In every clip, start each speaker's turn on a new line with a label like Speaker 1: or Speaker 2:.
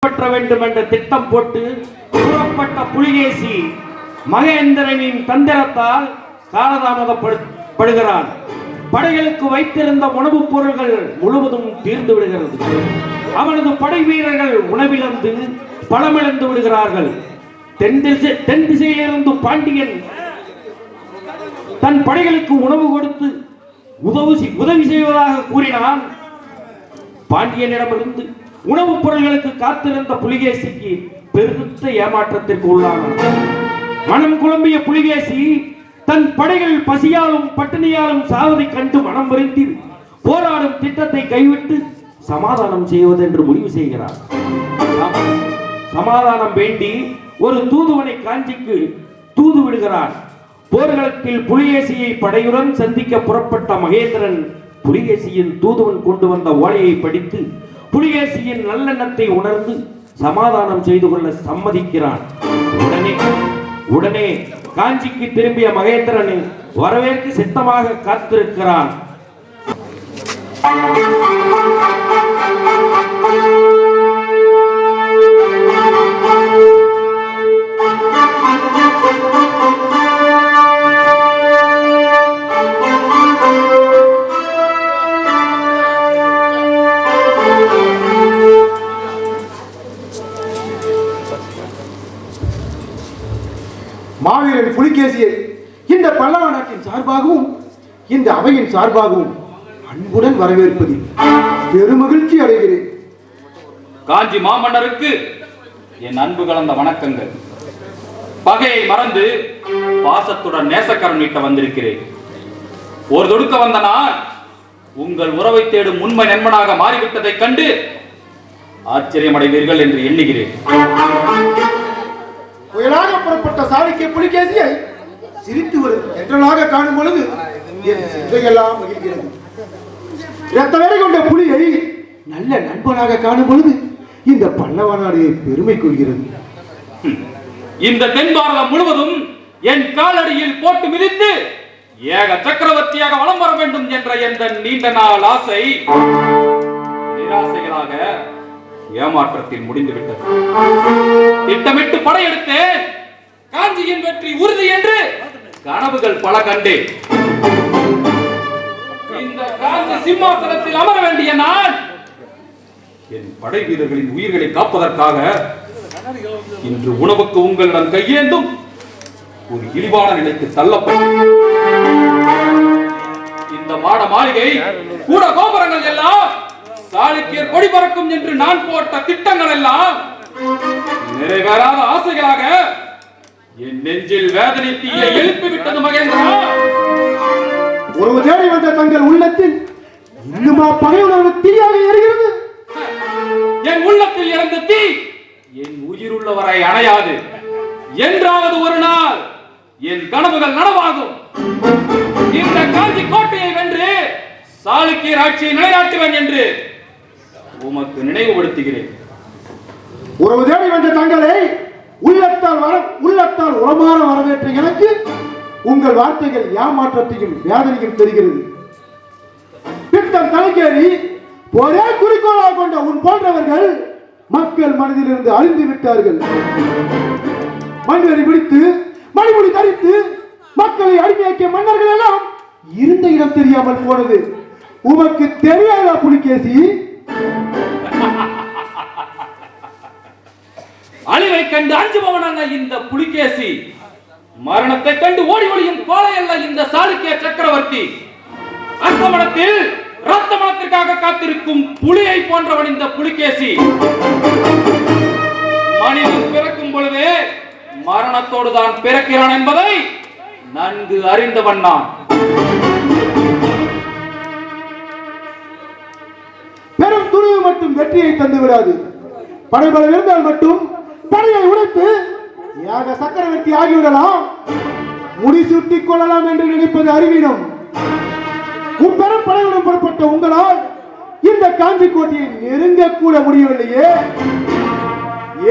Speaker 1: கைப்பற்ற வேண்டும் என்ற திட்டம் போட்டு கூறப்பட்ட புலிகேசி மகேந்திரனின் தந்திரத்தால் காலதாமதப்படுகிறான். படைகளுக்கு வைத்திருந்த உணவுப் பொருள்கள் முழுவதும் தீர்ந்து விடுகிறது. அவனது படை வீரர்கள் உணவிழந்து பலமிழந்து விடுகிறார்கள். தென் திசையிலிருந்து பாண்டியன் தன் படைகளுக்கு உணவு கொடுத்து உதவி செய்வதாக கூறினான். பாண்டியனிடமிருந்து உணவுப் பொருள்களுக்கு காத்திருந்த புலிகேசிக்கு பெருத்த ஏமாற்றத்திற்கு உள்ளானான். மனம் குழம்பிய புலிகேசி தன் படைகள் பசியாலும் பட்டினியாலும் சாவதை கண்டு மனம் வருந்தி போராடும் திட்டத்தை கைவிட்டு சமாதானம் செய்வதென்று முடிவு செய்கிறார். சமாதானம் வேண்டி ஒரு தூதுவனை காஞ்சிக்கு தூது விடுகிறார். போர்க்களத்தில் புலிகேசியை படையுடன் சந்திக்க புறப்பட்ட மகேந்திரன் புலிகேசியின் தூதுவன் கொண்டு வந்த ஓலையை படித்து புலிகேசியின் நல்லெண்ணத்தை உணர்ந்து சமாதானம் செய்து கொள்ள சம்மதிக்கிறான். உடனே காஞ்சிக்கு திரும்பிய மகேந்திரனை வரவேற்க சித்தமாக காத்திருக்கிறான்.
Speaker 2: மாவீரன் புலிகேசியை இந்த பல்லவ நாட்டின் சார்பாகவும் இந்த அவையின் சார்பாகவும் அன்புடன் வரவேற்பதில் பெருமகிழ்ச்சி அடைகிறேன்.
Speaker 3: காஞ்சி மாமன்னருக்கு என் அன்பு கலந்த வணக்கங்கள். பகையை மறந்து பாசத்துடன் நேசக்கரம் நீட்ட வந்திருக்கிறேன். ஒரு தொடுக்க வந்த நான் உங்கள் உறவை தேடும் உண்மை நண்பனாக மாறிவிட்டதைக் கண்டு ஆச்சரியமடைவீர்கள் என்று எண்ணுகிறேன்.
Speaker 2: புயலாக புறப்பட்ட சாளுக்கிய புலிகேசியை சிரித்து வரும் என்றலாக காணும் பொழுது என் சிந்தையெல்லாம் மகிழ்கிறது. இரத்த வேலை கொண்ட புலியை நல்ல நண்பனாக காணும் பொழுது இந்த பல்லவ நாடு பெருமை கொள்கிறது.
Speaker 3: இந்த தென் பாரதம் முழுவதும் என் காலடியில் போட்டு மிதித்து ஏக சக்கரவர்த்தியாக வலம் வர வேண்டும் என்ற எந்த நீண்ட நாள் ஆசை நிராசைகளாக ஏமாற்றத்தில் முடிந்துவிட்டது. திட்டமிட்டு படையெடுத்து காஞ்சியின் வெற்றி உறுதி என்று கனவுகள் பல கண்டேன். இந்த காஞ்சி சிம்மாசனத்தில் அமர வேண்டிய நான் என் படை வீரர்களின் உயிர்களை காப்பதற்காக இன்று உணவுக்கு உங்களிடம் கையேந்தும் ஒரு இழிவான நிலைக்கு தள்ளப்பட்டேன். இந்த மாட மாளிகை கூட கோபுரங்கள் எல்லாம் சாளுக்கியர் கொடி பறக்கும் என்று நான் போட்ட திட்டங்கள் எல்லாம் நிறைவேறாத ஆசைகளாக என் நெஞ்சில் வேதனை தீயை எழுப்பிவிட்டது மகேந்திரா.
Speaker 2: ஒரு தேடி வந்த தங்கள் உள்ளத்தில் இன்னுமா பகையுணர்வு தீயாக எரிகிறது?
Speaker 3: என் உள்ளத்தில் இறந்த தீ என் உயிர் உள்ளவரை அணையாது. என்றாவது ஒரு நாள் என் கனவுகள் நனவாகும். இந்த காஞ்சி கோட்டையை வென்று சாளுக்கியர் ஆட்சியை நிலைநாட்டுவேன் என்று உமக்கு நினைவுபடுத்துகிறேன்.
Speaker 2: உறவு தேடி வந்த தங்களை உள்ளத்தால் உரமாற வரவேற்ற எனக்கு உங்கள் வார்த்தைகள் ஏமாற்றத்தையும் வேதனையும் தெரிகிறது. திட்டம் தலைக்கேறி ஒரே குறிக்கோளாக கொண்ட உன் போன்றவர்கள் மக்கள் மனதிலிருந்து அழிந்து விட்டார்கள். மண்வெறி பிடித்து மணிமுடி தரித்து மக்களை அடிமையாக்கிய மன்னர்கள் எல்லாம் இருந்த இடம் தெரியாமல் போனது உமக்கு தெரியாதா புலிகேசி?
Speaker 3: அழிவை கண்டு அஞ்சுபவன் அல்ல இந்த புலிகேசி. மரணத்தை கண்டு ஓடி ஒளியும் கோலை அல்ல இந்த சாளுக்கிய சக்கரவர்த்தி. அஸ்தமனத்தில் ரத்த மனத்திற்காக காத்திருக்கும் புலியை போன்றவன் இந்த புலிகேசி. மனிதன் பிறக்கும் பொழுது மரணத்தோடு தான் பிறக்கிறான் என்பதை நன்கு அறிந்தவன் நான்.
Speaker 2: பெரும் துணிவு மட்டும் வெற்றியை தந்து விடாது. படைபலம் இருந்தால் மட்டும் படையை உடைத்து யாக சக்கரவர்த்தி ஆகிவிடலாம், முடிசூட்டிக் கொள்ளலாம் என்று நினைப்பது அறிவீனம். பெரும் படையுடன் புறப்பட்ட உங்களால் இந்த காஞ்சி கோட்டையை நெருங்க கூட முடியவில்லையே.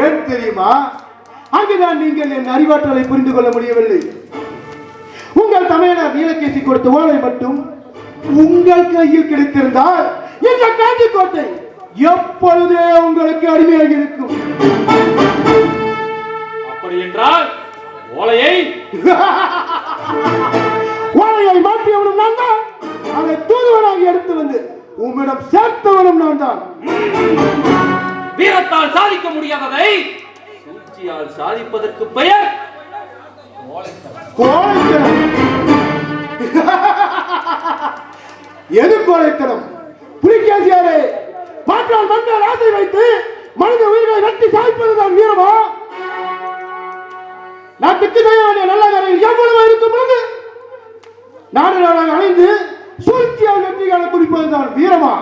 Speaker 2: ஏன் தெரியுமா? அங்குதான் நீங்கள் என் அறிவாற்றலை புரிந்து கொள்ள முடியவில்லை. உங்கள் தமிழர் நீலகேசி கொடுத்த ஓலை மட்டும் உங்கள் கையில் கிடைத்திருந்தால் இந்த காஞ்சி கோட்டை எப்பொழுதே உங்களுக்கு அடிமையாகி இருக்கும்.
Speaker 3: அப்படி என்றால் ஓலையை
Speaker 2: ஓலையை மாற்றியவனும் நான் தான், அதை தூதுவனாகி எடுத்து வந்து உம்மிடம் சேர்த்தவனும் நான் தான்.
Speaker 3: வீரத்தால் சாதிக்க முடியாததை சூழ்ச்சியால் சாதிப்பதற்கு பெயர்
Speaker 2: கோழைத்தனம். எது கோழைத்தனம்? புலிகேசியாரே, மாற்றால் மன்னர் ஆசை வைத்து மனித உயிர்களை வெட்டி சாய்ப்பதுதான் வீரமா? நாட்டுக்கு செய்ய வேண்டிய நல்ல காரியம் எவ்வளவு இருக்கும் பொழுது நாடு நாடாக அணைந்து சூழ்ச்சியால் வெற்றி காண துடிப்பதுதான் வீரமா?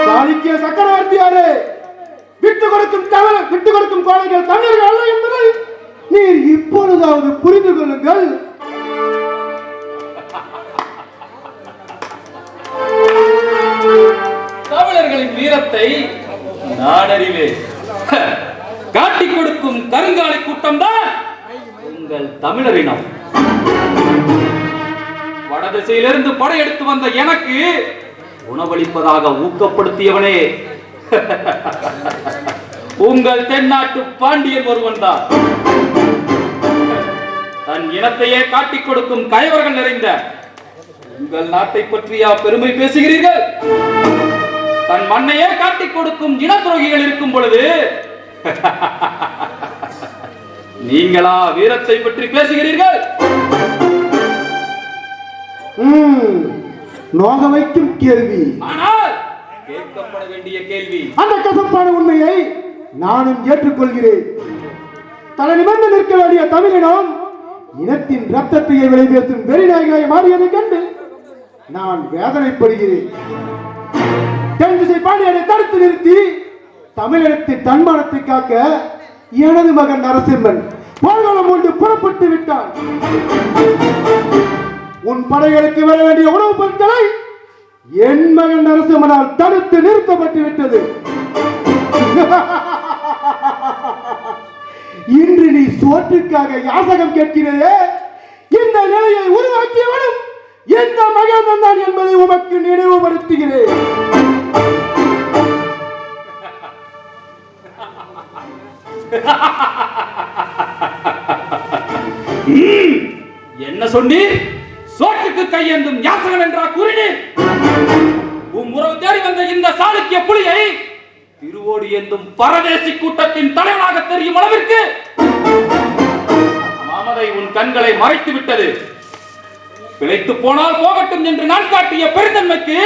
Speaker 2: சாளுக்கிய சக்கரவர்த்தியாரே, விட்டுக் கொடுக்கும் கோழைகள் தமிழர்கள் அல்ல என்பதை நீர் இப்பொழுதாவது புரிந்து கொள்ளுங்கள்.
Speaker 3: தமிழர்களின் வீரத்தை நாடறிவே. காட்டிக் கொடுக்கும் கருங்காலி கூட்டம் தான் உங்கள் தமிழரினம். வடதிசையிலிருந்து படையெடுத்து வந்த எனக்கு உணவளிப்பதாக ஊக்கப்படுத்தியவனே உங்கள் தென்னாட்டு பாண்டியன் ஒருவன் தான். தன் இனத்தையே காட்டிக் கொடுக்கும் கயவர்கள் நிறைந்த உங்கள் நாட்டை பற்றியா பெருமை பேசுகிறீர்கள்? தன் மண்ணையே காட்டிக் கொடுக்கும் இன துரோகிகள் இருக்கும் பொழுது நீங்களா வீரத்தை பற்றி பேசுகிறீர்கள்?
Speaker 2: நோக வைக்கும் கேள்வி,
Speaker 3: ஆனால் கேட்கப்பட வேண்டிய கேள்வி.
Speaker 2: அந்த கசப்பான உண்மையை நானும் ஏற்றுக்கொள்கிறேன். தலை நிமிர்ந்து நிற்க வேண்டிய தமிழினம் இனத்தின் ரத்தத்தையே விளைவேற்றும் வெறிநாய்களை மாறியதை கண்டு நான் வேதனைப்படுகிறேன். தென் திசை பாண்டியனை தடுத்து நிறுத்தி தமிழினத்தின் தன்மானத்தை காக்க எனது மகன் நரசிம்மன் போர்க்களம் கொண்டு புறப்பட்டு விட்டான். உன் படைகளுக்கு வர வேண்டிய உணவுப் பொருட்களை என் மகன் நரசிம்மனால் தடுத்து நிறுத்தப்பட்டு விட்டது. இன்று நீ சோற்றுக்காக யாசகம் கேட்கிறதே, இந்த நிலையை உருவாக்கியவனும் எந்த மகன் தான் என்பதை உமக்கு நினைவுபடுத்துகிறேன்.
Speaker 3: என்ன சொன்னீர்? சோற்றுக்கு கையேந்தும் யாசகன் என்றா கூறினீர்? உம் உறவு தேடி வந்த இந்த சாளுக்கிய புலியை திருவோடு ஏந்தும் பரதேசி கூட்டத்தின் தலைவனாக தெரியும் அளவிற்கு மாமதை உன் கண்களை மறைத்து விட்டது. பிழைத்து போனால் போகட்டும் என்று நான் காட்டிய பெருந்தன்மைக்கு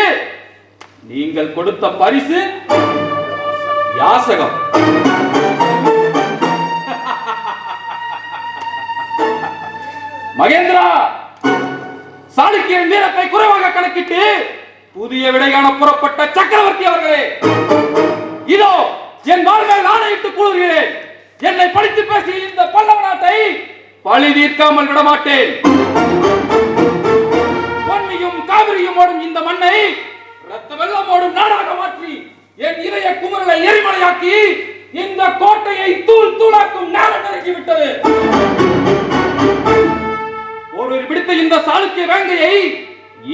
Speaker 3: நீங்கள் கொடுத்த பரிசு யாசகம். மகேந்திரா, சாளுக்கியன் வீரத்தை குறைவாக கணக்கிட்டு புதிய விடை காண புறப்பட்ட சக்கரவர்த்தி அவர்களே, இதோ என் வாழ்வில் ஆணையிட்டு கூறுகிறேன். என்னை படித்து பேசி இந்த பல்லவ நாட்டை பழி தீர்க்காமல் விடமாட்டேன். பொன்னியும் காவிரியும் ஓடும் இந்த மண்ணை ரத்த வெள்ளம் ஓடும் நாடாக மாற்றி என் இதய குமரலை எரிமலையாக்கி இந்த கோட்டையை தூள் தூளாக்கும் நேரம் நெருங்கிவிட்டது. ஒருவர் பிடித்த இந்த சாளுக்கிய வேங்கையை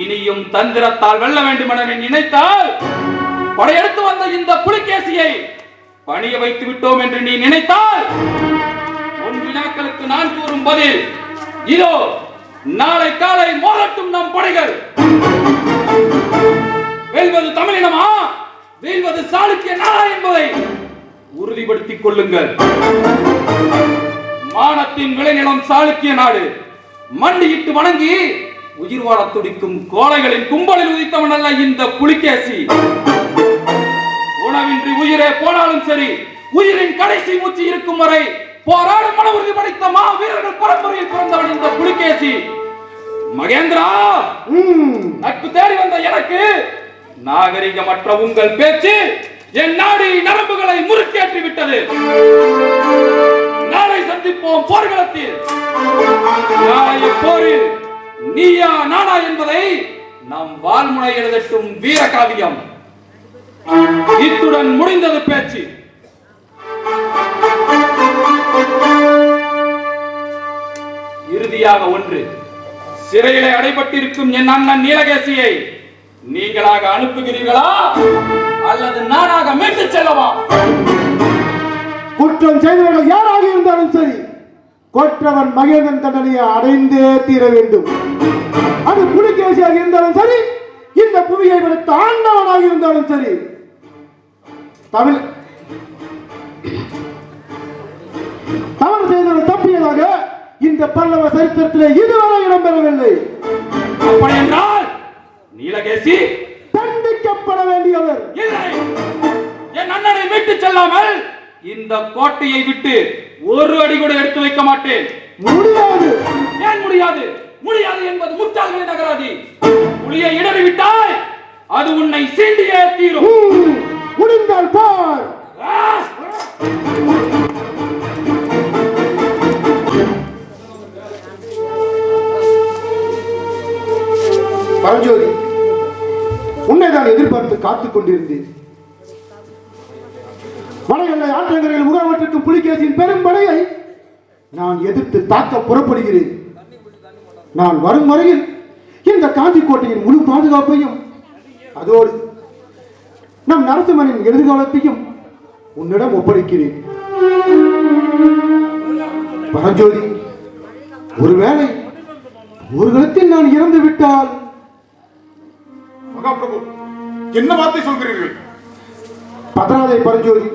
Speaker 3: இனியும் தந்திரத்தால் வெல்ல வேண்டும் என நினைத்தால் படையெடுத்து வந்த இந்த புலிகேசியை பணிய வைத்து விட்டோம் என்று நீ நினைத்தால் உன் வினாக்களுக்கு நான் கூறும் பதில் இதோ. நாளை காலை மோதட்டும் நம் படைகள். வெல்வது தமிழினமா, வெல்வது சாளுக்கிய நாடா என்பதை உறுதிப்படுத்திக் கொள்ளுங்கள். மானத்தின் விளைநிலம் சாளுக்கிய நாடு. மண்டியிட்டு வணங்கி உயிர் வாழ துடிக்கும் கோழைகளின் கும்பலில் உதித்தவன் அல்ல இந்த புலிகேசி. உணவின்றி உயிரே போனாலும் சரி, உயிரின் கடைசி மூச்சு இருக்கும் வரை போராடும் மன உறுதி படைத்த மா வீரர்கள் பரம்பரையில் பிறந்தவன் இந்த புலிகேசி. மகேந்திரா, நட்பு தேடி வந்த எனக்கு நாகரிகமற்ற உங்கள் பேச்சு என் நாடி நரம்புகளை முறுக்கேற்றி விட்டது. நாளை சந்திப்போம் போர்க்களத்தில். நாளைய போரில் நீயா நானா என்பதை நம் வால்முனை எழுதட்டும் வீர காவியம். இத்துடன் முடிந்தது பேச்சு. இறுதியாக ஒன்று, சிறையிலே அடைபட்டிருக்கும் என் அண்ணன் நீலகேசியை நீங்களாக அனுப்புகிறீர்களா அல்லது நானாக மீட்டு செல்லவா?
Speaker 2: குற்றம் செய்தவர்கள் யாராக இருந்தாலும் சரி, கொற்றவன் மகேந்திரன் தண்டனையை அடைந்தே தீர வேண்டும். அது புலிகேசியாக இருந்தாலும் சரி, இந்த புவியை விட தாண்டவனாக இருந்தாலும் சரி. தமிழ் தவறு செய்தவர்கள் தப்பியதாக இந்த பல்லவ சரித்திரத்திலே இதுவரை இடம்பெறவில்லை.
Speaker 3: அப்படி என்றால் நீலகேசி
Speaker 2: தண்டிக்கப்பட வேண்டியவர்.
Speaker 3: இல்லை, என் அண்ணனை மீட்டு செல்லாமல் இந்த கோட்டையை விட்டு ஒரு அடி கூட எடுத்து வைக்க மாட்டேன்.
Speaker 2: முடியாது.
Speaker 3: ஏன் முடியாது? முடியாது என்பது முட்டாள்களின் நகராதி. புலியை இடறி விட்டால் அது உன்னை சீண்டியே தீரும்.
Speaker 2: முடிந்தால் பார். பரஞ்சோதி, உன்னை நான் எதிர்பார்த்து காத்துக் கொண்டிருந்தேன். வட எல்லை ஆற்றங்கரையில் முகாமற்றிருக்கும் புலிகேசியின் பெரும் படையை நான் எதிர்த்து தாக்க புறப்படுகிறேன். நான் வரும் வரையில் இந்த காஞ்சி கோட்டையின் முழு பாதுகாப்பையும் அதோடு நம் நரசிம்மனின் எதிர்காலத்தையும் உன்னிடம் ஒப்படைக்கிறேன். பரஞ்சோதி, ஒருவேளை ஒரு காலத்தில் நான் இறந்து விட்டால்?
Speaker 4: மகாபிரபு, என்ன வார்த்தை சொல்கிறீர்கள்?
Speaker 2: பதறாதே பரஞ்சோதி,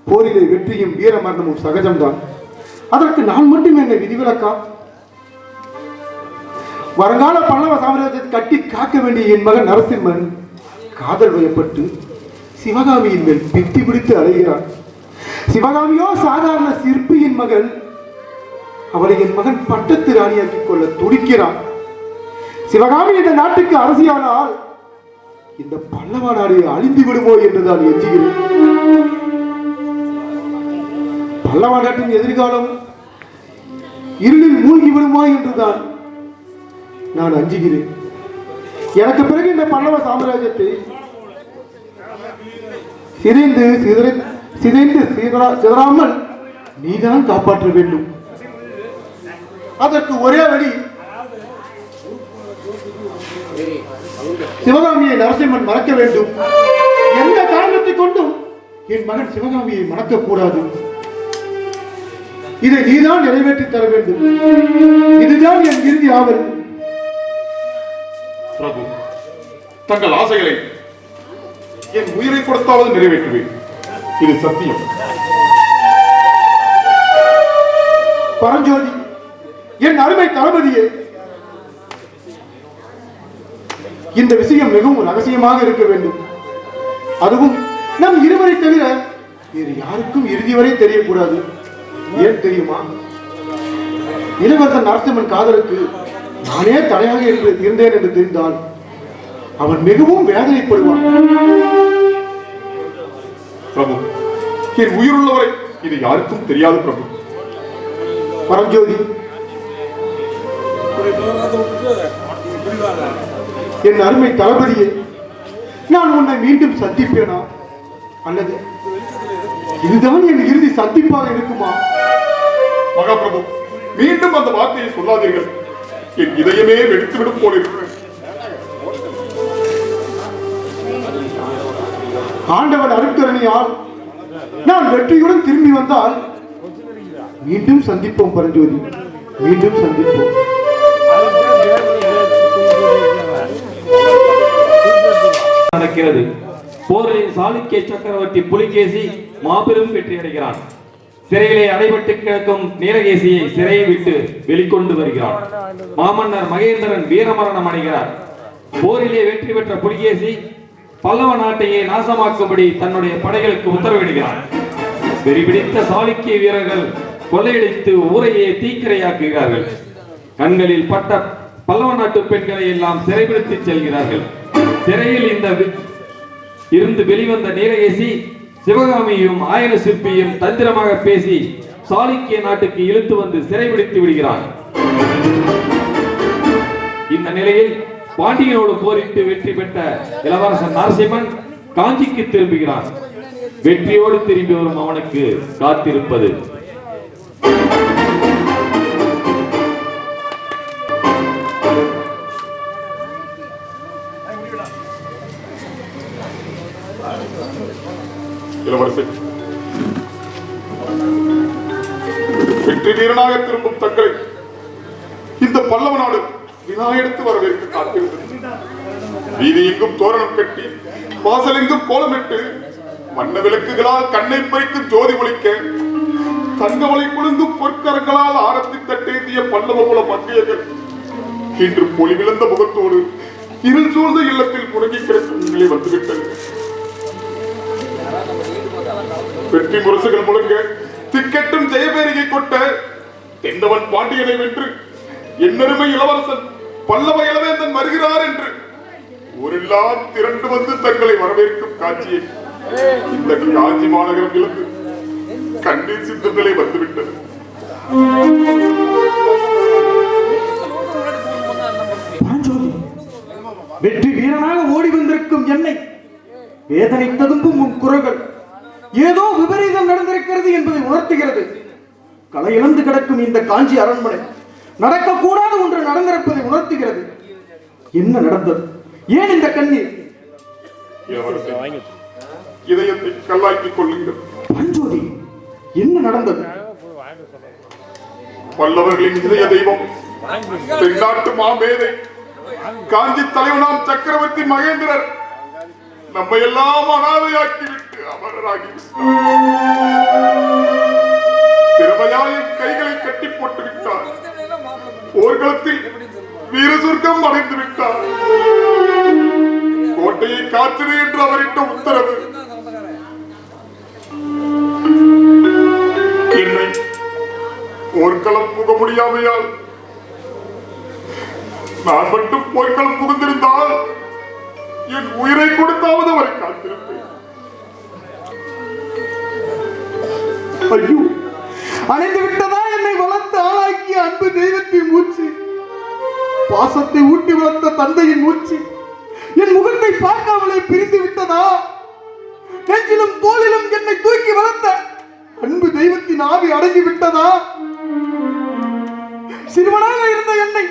Speaker 2: போரிலே வெற்றியும் வீர மரணமும் சகஜம்தான். அதற்கு நான் மட்டும் என்ன விதிவிலக்கா? வருங்கால பல்லவ சாம்ராஜ்யத்தை கட்டி காக்க வேண்டிய என் மகன் நரசிம்மன் காதல் வயப்பட்டு சிவகாமியின் மேல் பித்தி பிடித்து அலைகிறான். சிவகாமியோ சாதாரண சிற்பியின் மகள். அவளை என் மகன் பட்டத்து ராணியாக்கிக் கொள்ள துடிக்கிறான். சிவகாமி இந்த நாட்டுக்கு அரசியானால் இந்த பல்லவ நாடு அழிந்து விடுமோ என்றுதான் எஞ்சுகிறேன். பல்லவ நாட்டின் எதிர்காலம் இருளில் மூழ்கி விடுமா என்றுதான் நான் அஞ்சுகிறேன். எனக்கு பிறகு இந்த பல்லவ சாம்ராஜ்யத்தை சிதறாமல் நீதான் காப்பாற்ற வேண்டும். அதற்கு ஒரே வழி, சிவகாமியை நரசிம்மன் மறக்க வேண்டும். எந்த காரணத்தை கொண்டும் என் மகன் சிவகாமியை மறக்க கூடாது. இதை நீதான் நிறைவேற்றி தர வேண்டும். இதுதான் என் இறுதி ஆவல்.
Speaker 4: பிரபு, தங்கள் ஆசைகளை என் உயிரை கொடுத்தாவது நிறைவேற்றுவேன். இது சத்தியம்.
Speaker 2: பரஞ்சோதி, என் அருமை தளபதியே, இந்த விஷயம் மிகவும் ரகசியமாக இருக்க வேண்டும். அதுவும் நம் இருவரை தவிர வேறு யாருக்கும் இறுதி வரை தெரியக்கூடாது. ஏன் தெரியுமா? இளவரசன் நரசிம்மன் காதலுக்கு நானே தடையாக இருந்தேன் என்று தெரிந்தால் அவன் மிகவும் வேதனைப்படுவான்.
Speaker 4: பிரபு, என் உயிருள்ளவரை இது யாருக்கும் தெரியாது பிரபு.
Speaker 2: பரஞ்சோதி, என் அருமை தளபதியே, நான் உன்னை மீண்டும் சந்திப்பேனா அல்லது இதுதான் என் இறுதி சந்திப்பாக இருக்குமா?
Speaker 4: மகாபிரபு, மீண்டும் அந்த வார்த்தையை சொல்லாதீர்கள். என் இதயமே வெடித்துவிடும் போல இருக்கிறேன்.
Speaker 2: ஆண்டவன் அருட்கருணையால் நான் வெற்றியுடன் திரும்பி வந்தால் மீண்டும் சந்திப்போம் பரஞ்சோதி, மீண்டும் சந்திப்போம்.
Speaker 1: நடக்கிறது. போரில் சாளுக்கிய சக்கரவர்த்தி புலிகேசி மாபெரும் வெற்றி அடைகிறான். சிறையிலே அடைபட்டு கிடக்கும் நீலகேசியை சிறையை விட்டு வெளிக்கொண்டு வருகிறான். மாமன்னர் மகேந்திரன் வீரமரணம் அடைகிறார். போரிலே வெற்றி பெற்ற புலிகேசி பல்லவ நாட்டையே நாசமாக்கும்படி தன்னுடைய படைகளுக்கு உத்தரவிடுகிறான். வெறிபிடித்த சாளுக்கிய வீரர்கள் கொள்ளையடித்து ஊரையே தீக்கிரையாக்குகிறார்கள். கண்களில் பட்ட பல்லவ நாட்டு பெண்களை எல்லாம் சிறைபிடித்து செல்கிறார்கள். சிறையில் இருந்து வெளிவந்த நீலகேசி சிவகாமியும் ஆயன சிற்பியும் தந்திரமாக பேசி சாளுக்கிய நாட்டுக்கு இழுத்து வந்து சிறைபிடித்து விடுகிறான். இந்த நிலையில் பாண்டியனோடு போரிட்டு வெற்றி பெற்ற இளவரசன் நரசிம்மன் காஞ்சிக்கு திரும்புகிறான். வெற்றியோடு திரும்பி வரும் அவனுக்கு காத்திருப்பது
Speaker 4: இளவரசே, வெற்றி வீரனாக திரும்பும் தங்களை இந்த பல்லவ நாடு வினா எடுத்து வரவேற்க காத்திருந்தது. வீதி எங்கும் தோரணம் கட்டி, வாசல் எங்கும் கோலமிட்டு, வண்ண விளக்குகளால் கண்ணை பறிக்கும் ஜோதி ஒளிக்க, தங்கவளை குலுங்கும் பொற்கரங்களால் ஆரத்தி தட்டேந்திய பல்லவ குல மங்கையர்கள் இன்று பொலிவிழந்த முகத்தோடு இருள் சூழ்ந்த இல்லத்தில் முடங்கி கிடக்கும் நிலை வந்துவிட்டது. வெற்றி முரசுகள் முழங்க, திக்கெட்டும் ஜெயபேரிகை கொட்ட, தென்னவன் பாண்டியனை வென்று என்னருமை இளவரசன் பல்லவ இளவேந்தன் வருகிறார் என்று ஊரெல்லாம் திரண்டு வந்து தங்களை வரவேற்கும் காட்சியை இந்த காஞ்சி மாநகரம் இழந்து கண்ணீர் சிந்தும் நிலை வந்துவிட்டது.
Speaker 2: வெற்றி வீரனாக ஓடி வந்திருக்கும் என்னை வேதனை ததும்பும் உன் குரல்கள் ஏதோ விபரீதம் நடந்திருக்கிறது என்பதை உணர்த்துகிறது. களை இழந்து கிடக்கும் இந்த காஞ்சி அரண்மனை நடக்கக்கூடாத ஒன்று நடந்திருப்பதை உணர்த்துகிறது. என்ன நடந்தது? ஏன் இந்த கண்ணீர்?
Speaker 4: இதயத்தை கல்லாக்கிக் கொள்ளுங்கள்.
Speaker 2: பஞ்சோதி, என்ன நடந்தது?
Speaker 4: பல்லவர்களின் இதய தெய்வம், தென்னாட்டு மாமேதை, காஞ்சி தலைவனாம் சக்கரவர்த்தி மகேந்திரர் நம்மை எல்லாம் அனாதையாக்கிவிட்டு அமரராகி திறமையாயின் கைகளை கட்டி போட்டு விட்டார். போர்க்களத்தில் வீர சொர்க்கம் அடைந்து விட்டார். கோட்டையை காத்திரு என்று அவரிட்ட உத்தரவு என்னை போர்க்களம் புக முடியாமையால் நான் மட்டும் போர்க்களம் புகுந்திருந்தால் என் உயிரை கொடுத்தாவது அவரை காத்திருப்பேன்.
Speaker 2: ஐயோ, அணைந்து விட்டதா என்னை வளர்த்து ஆளாக்கிய அன்பு தெய்வத்தின் மூச்சு, பாசத்தை ஊட்டி வளர்த்த தந்தையின் மூச்சு என் முகத்தை பார்க்காமலே பிரிந்து விட்டதா? நெஞ்சிலும் தோளிலும் என்னை தூக்கி வளர்த்த அன்பு தெய்வத்தின் ஆவி அடங்கி விட்டதா? சிறுவனாக இருந்த என்னை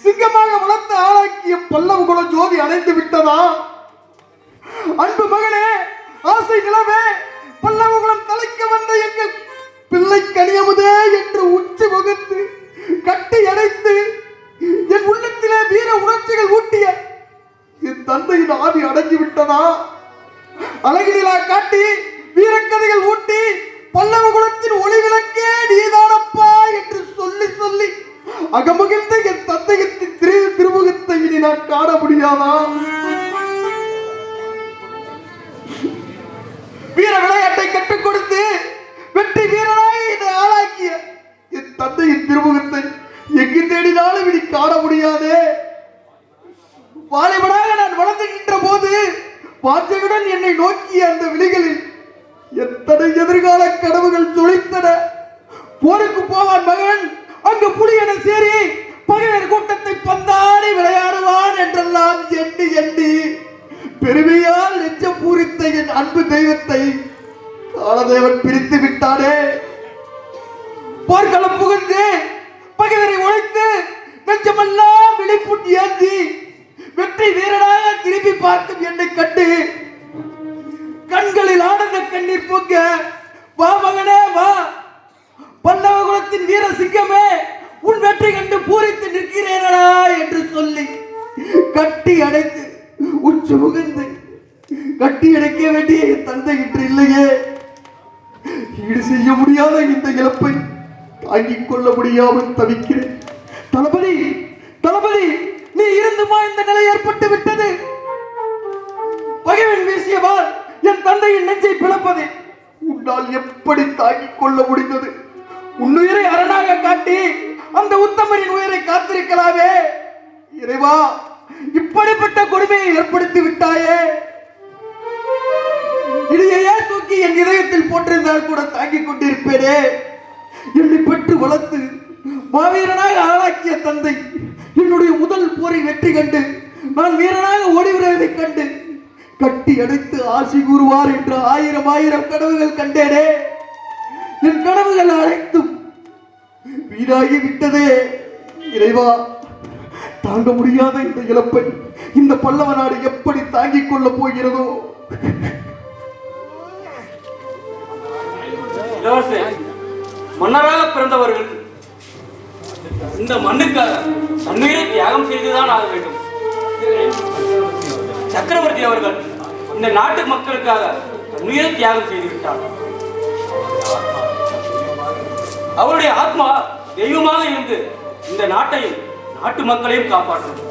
Speaker 2: சிங்கமாக வளர்த்து ஆளாக்கிய பல்லவ குல ஜோதி அணைந்து விட்டதா? அன்பு மகனே, ஆசை நிலவே, பல்லவ குலம் தலைக்க வந்த எங்கள் பிள்ளை கனியமுதே என்று உச்சி முகத்து கட்டி அடைத்து என் உள்ளத்திலே வீர உணர்ச்சிகள் ஊட்டிய என் தந்தையின் ஆவி அடங்கி விட்டதா? அழகிலா காட்டி வீரக்கதைகள் ஊட்டி பல்லவ குலத்தின் ஒளி விளக்கே நீதானப்பா என்று சொல்லி சொல்லி அகமகிழ்ந்த என் தந்தையத்தின் திருமுகத்தை இனி நான் காண முடியாதா? வீர விளையாட்டை கற்றுக் கொடுத்து வெற்றி வீரனாய் என்னை ஆளாக்கிய என் தந்தையின் திருமுகத்தை எங்கு தேடினாலும் இனி காண முடியாதே. வாலிபனாக நான் வளர்ந்துகின்ற போது வாஞ்சையுடன் என்னை நோக்கிய அந்த விழிகளில் எத்தனை எதிர்கால கனவுகள் துளைத்தன. போருக்கு போவான் மகன், அங்கு புலியன சேரி பகைவர் கூட்டத்தை பந்தாடி விளையாடுவான் என்றெல்லாம் எண்ணி எண்ணி பெருமையால் நெஞ்சம் பூரித்த என் அன்பு தெய்வத்தை காலதேவன் பிரித்து விட்டானே. போர்க்களம் புகுந்து பகைவரை உழைத்து நெஞ்சமெல்லாம் விழிப்புட்டி ஏந்தி வெற்றி வீரனாக திரும்பி பார்க்கும் என்னை கண்டு கண்களில் ஆனந்த கண்ணீர் போங்க. வா மகனே வா, பல்லவ குலத்தின் வீர சிங்கமே, உன் வெற்றி கண்டு பூரித்து நிற்கிறேனடா என்று சொல்லி கட்டி அடைத்து உச்சி முகந்து கட்டி அடைக்க வேண்டிய என் தந்தை இன்று இல்லையே. ஈடு செய்ய முடியாத இந்த இழப்பை தாங்கிக் கொள்ள முடியாமல் தவிக்கிறேன். தளபதி, தளபதி, நீ இருந்துமா இந்த நிலை ஏற்பட்டு விட்டது? பகைவன் வீசியவால் என் தந்தையின் நெஞ்சை பிளப்பது உன்னால் எப்படி தாங்கிக் கொள்ள முடிந்தது? உன்னுயிரை அரணாக காட்டி அந்த உத்தமரின் உயிரை காத்திருக்கலாமே. இறைவா, இப்படிப்பட்ட கொடுமையை ஏற்படுத்தி விட்டாயே. இடையே தூக்கி என் இதயத்தில் போட்டிருந்தால் கூட தாங்கிக் கொண்டிருப்பேனே. என்னை பெற்று வளர்த்து மாவீரனாக ஆளாக்கிய தந்தை என்னுடைய முதல் போரை வெற்றி கண்டு நான் வீரனாக ஓடி வருவதைக் கண்டு கட்டி அடைத்து ஆசி கூறுவார் என்று ஆயிரம் ஆயிரம் கனவுகள் கண்டேனே. என் கனவுகள் அனைத்தும் வீணாகி விட்டதே. இறைவா, தாங்க முடியாத இந்த இழப்பை இந்த பல்லவ நாடு எப்படி தாங்கிக் கொள்ள போகிறதோ?
Speaker 5: இளவரசே, மன்னராக பிறந்தவர்கள் இந்த மண்ணுக்காக தன்னுயிரை தியாகம் செய்துதான் ஆக வேண்டும். சக்கரவர்த்தி அவர்கள் இந்த நாட்டு மக்களுக்காக தன்னுயிரை தியாகம் செய்துவிட்டார். அவருடைய ஆத்மா தெய்வமாக இருந்து இந்த நாட்டையும் நாட்டு மக்களையும் காப்பாற்றும்.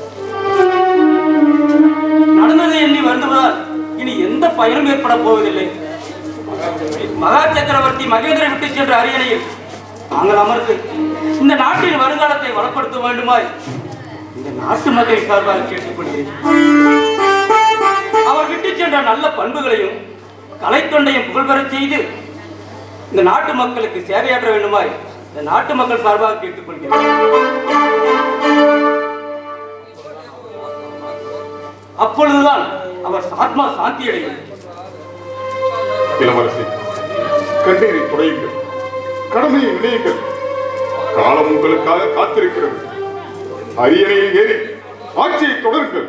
Speaker 5: நடந்ததை எண்ணி வருந்துவதால் இனி எந்த பயனும் ஏற்பட போவதில்லை. மகா சக்கரவர்த்தி மகேந்திரன் விட்டு சென்ற அரியணையில் நாங்கள் அமர்ந்து இந்த நாட்டின் வருங்காலத்தை வளப்படுத்த வேண்டுமாய் இந்த நாட்டு மக்களின் சார்பாக கேட்டுக்கொள்கிறேன். அவர் விட்டு சென்ற நல்ல பண்புகளையும் கலைத்தொண்டையும் புகழ்பெறச் செய்து இந்த நாட்டு மக்களுக்கு சேவையாற்ற வேண்டுமாய் இந்த நாட்டு மக்கள் சார்பாக கேட்டுக்கொள்கிறேன். அப்பொழுதுதான் அவர் ஆத்மா சாந்தி அடையும்.
Speaker 4: இளவரசி, கண்ணீரை துடையுங்கள், கடமையை நினையுங்கள். காலம் உங்களுக்காக காத்திருக்கிறது. அரியணையில் ஏறி ஆட்சியை தொடருங்கள்.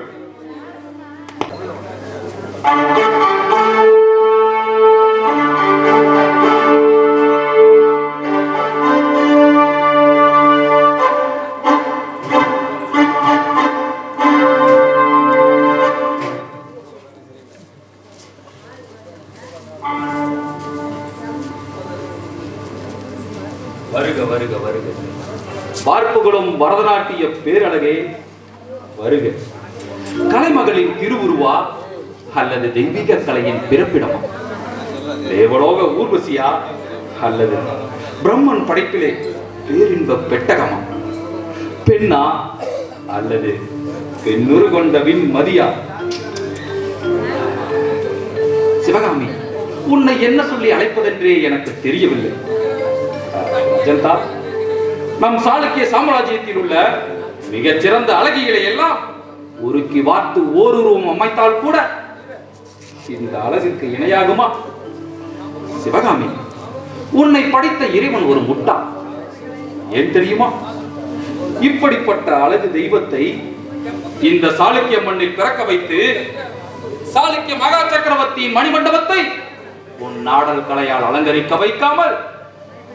Speaker 3: வருக வருக வருக. பார்ப்புகளும் பரதநாட்டிய பேரழகே வருக. கலைமகளின் திருவுருவா அல்லது தெய்வீக கலையின் பிறப்பிடமா? தேவலோக ஊர்வசியா அல்லது பிரம்மன் படைப்பிலே பேரின்ப பெட்டகமா? பெண்ணா அல்லது பெண்ணுரு கொண்ட விண் மதியா? சிவகாமி, உன்னை என்ன சொல்லி அழைப்பதென்றே எனக்கு தெரியவில்லை. ஜனதா, நம் சாளுக்கிய சாம்ராஜ்யத்தில் உள்ள மிகச் சிறந்த அழகிகளை எல்லாம் உருக்கி வார்த்து ஓருருவம் அமைத்தால் கூட இந்த அழகுக்கு இணையாகுமா? சிவகாமி, உன்னை படைத்த இறைவன் ஒரு முட்டா. ஏன் தெரியுமா? இப்படிப்பட்ட அழகு தெய்வத்தை இந்த சாளுக்கிய மண்ணில் பிறக்க வைத்து சாளுக்கிய மகா சக்கரவர்த்தியின் மணிமண்டபத்தை உன் நாடல் கலையால் அலங்கரிக்க வைக்காமல்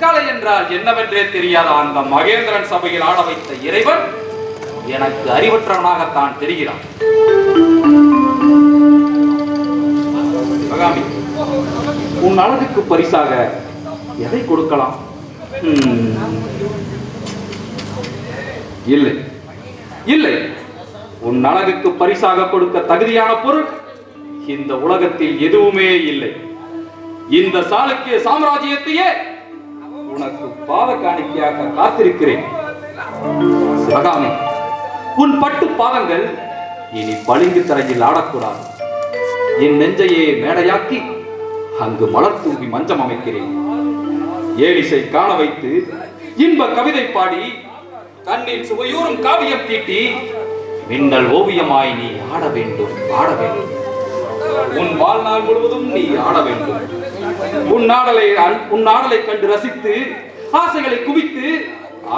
Speaker 3: கலை என்றால் என்னவென்றே தெரியாத அந்த மகேந்திரன் சபையில் ஆட வைத்த இறைவன் எனக்கு அறிவற்றவனாகத்தான் தெரிகிறான். சிவகாமி, உன் அழகுக்கு பரிசாக எதை கொடுக்கலாம்? இல்லை இல்லை, உன் அழகுக்கு பரிசாக கொடுக்க தகுதியான பொருள் இந்த உலகத்தில் எதுவுமே இல்லை. இந்த சாளுக்கிய சாம்ராஜ்யத்தையே உனக்கு பாத காணிக்கையாக காத்திருக்கிறேன். சிவகாமி, உன் பட்டு பாதங்கள் இனி பளிங்கு தரையில் ஆடக்கூடாது. என் நெஞ்சையே மேடையாக்கி அங்கு மலர் தூவி மஞ்சம் அமைக்கிறேன். ஏழிசை காண வைத்து இன்ப கவிதை பாடி கண்ணில் சுவையூறும் காவியம் தீட்டி மின்னல் ஓவியமாய் நீ ஆட வேண்டும், ஆட வேண்டும். உன் வாழ்நாள் முழுவதும் நீ ஆட வேண்டும். உன் நாடலை கண்டு ரசித்து ஆசைகளை குவித்து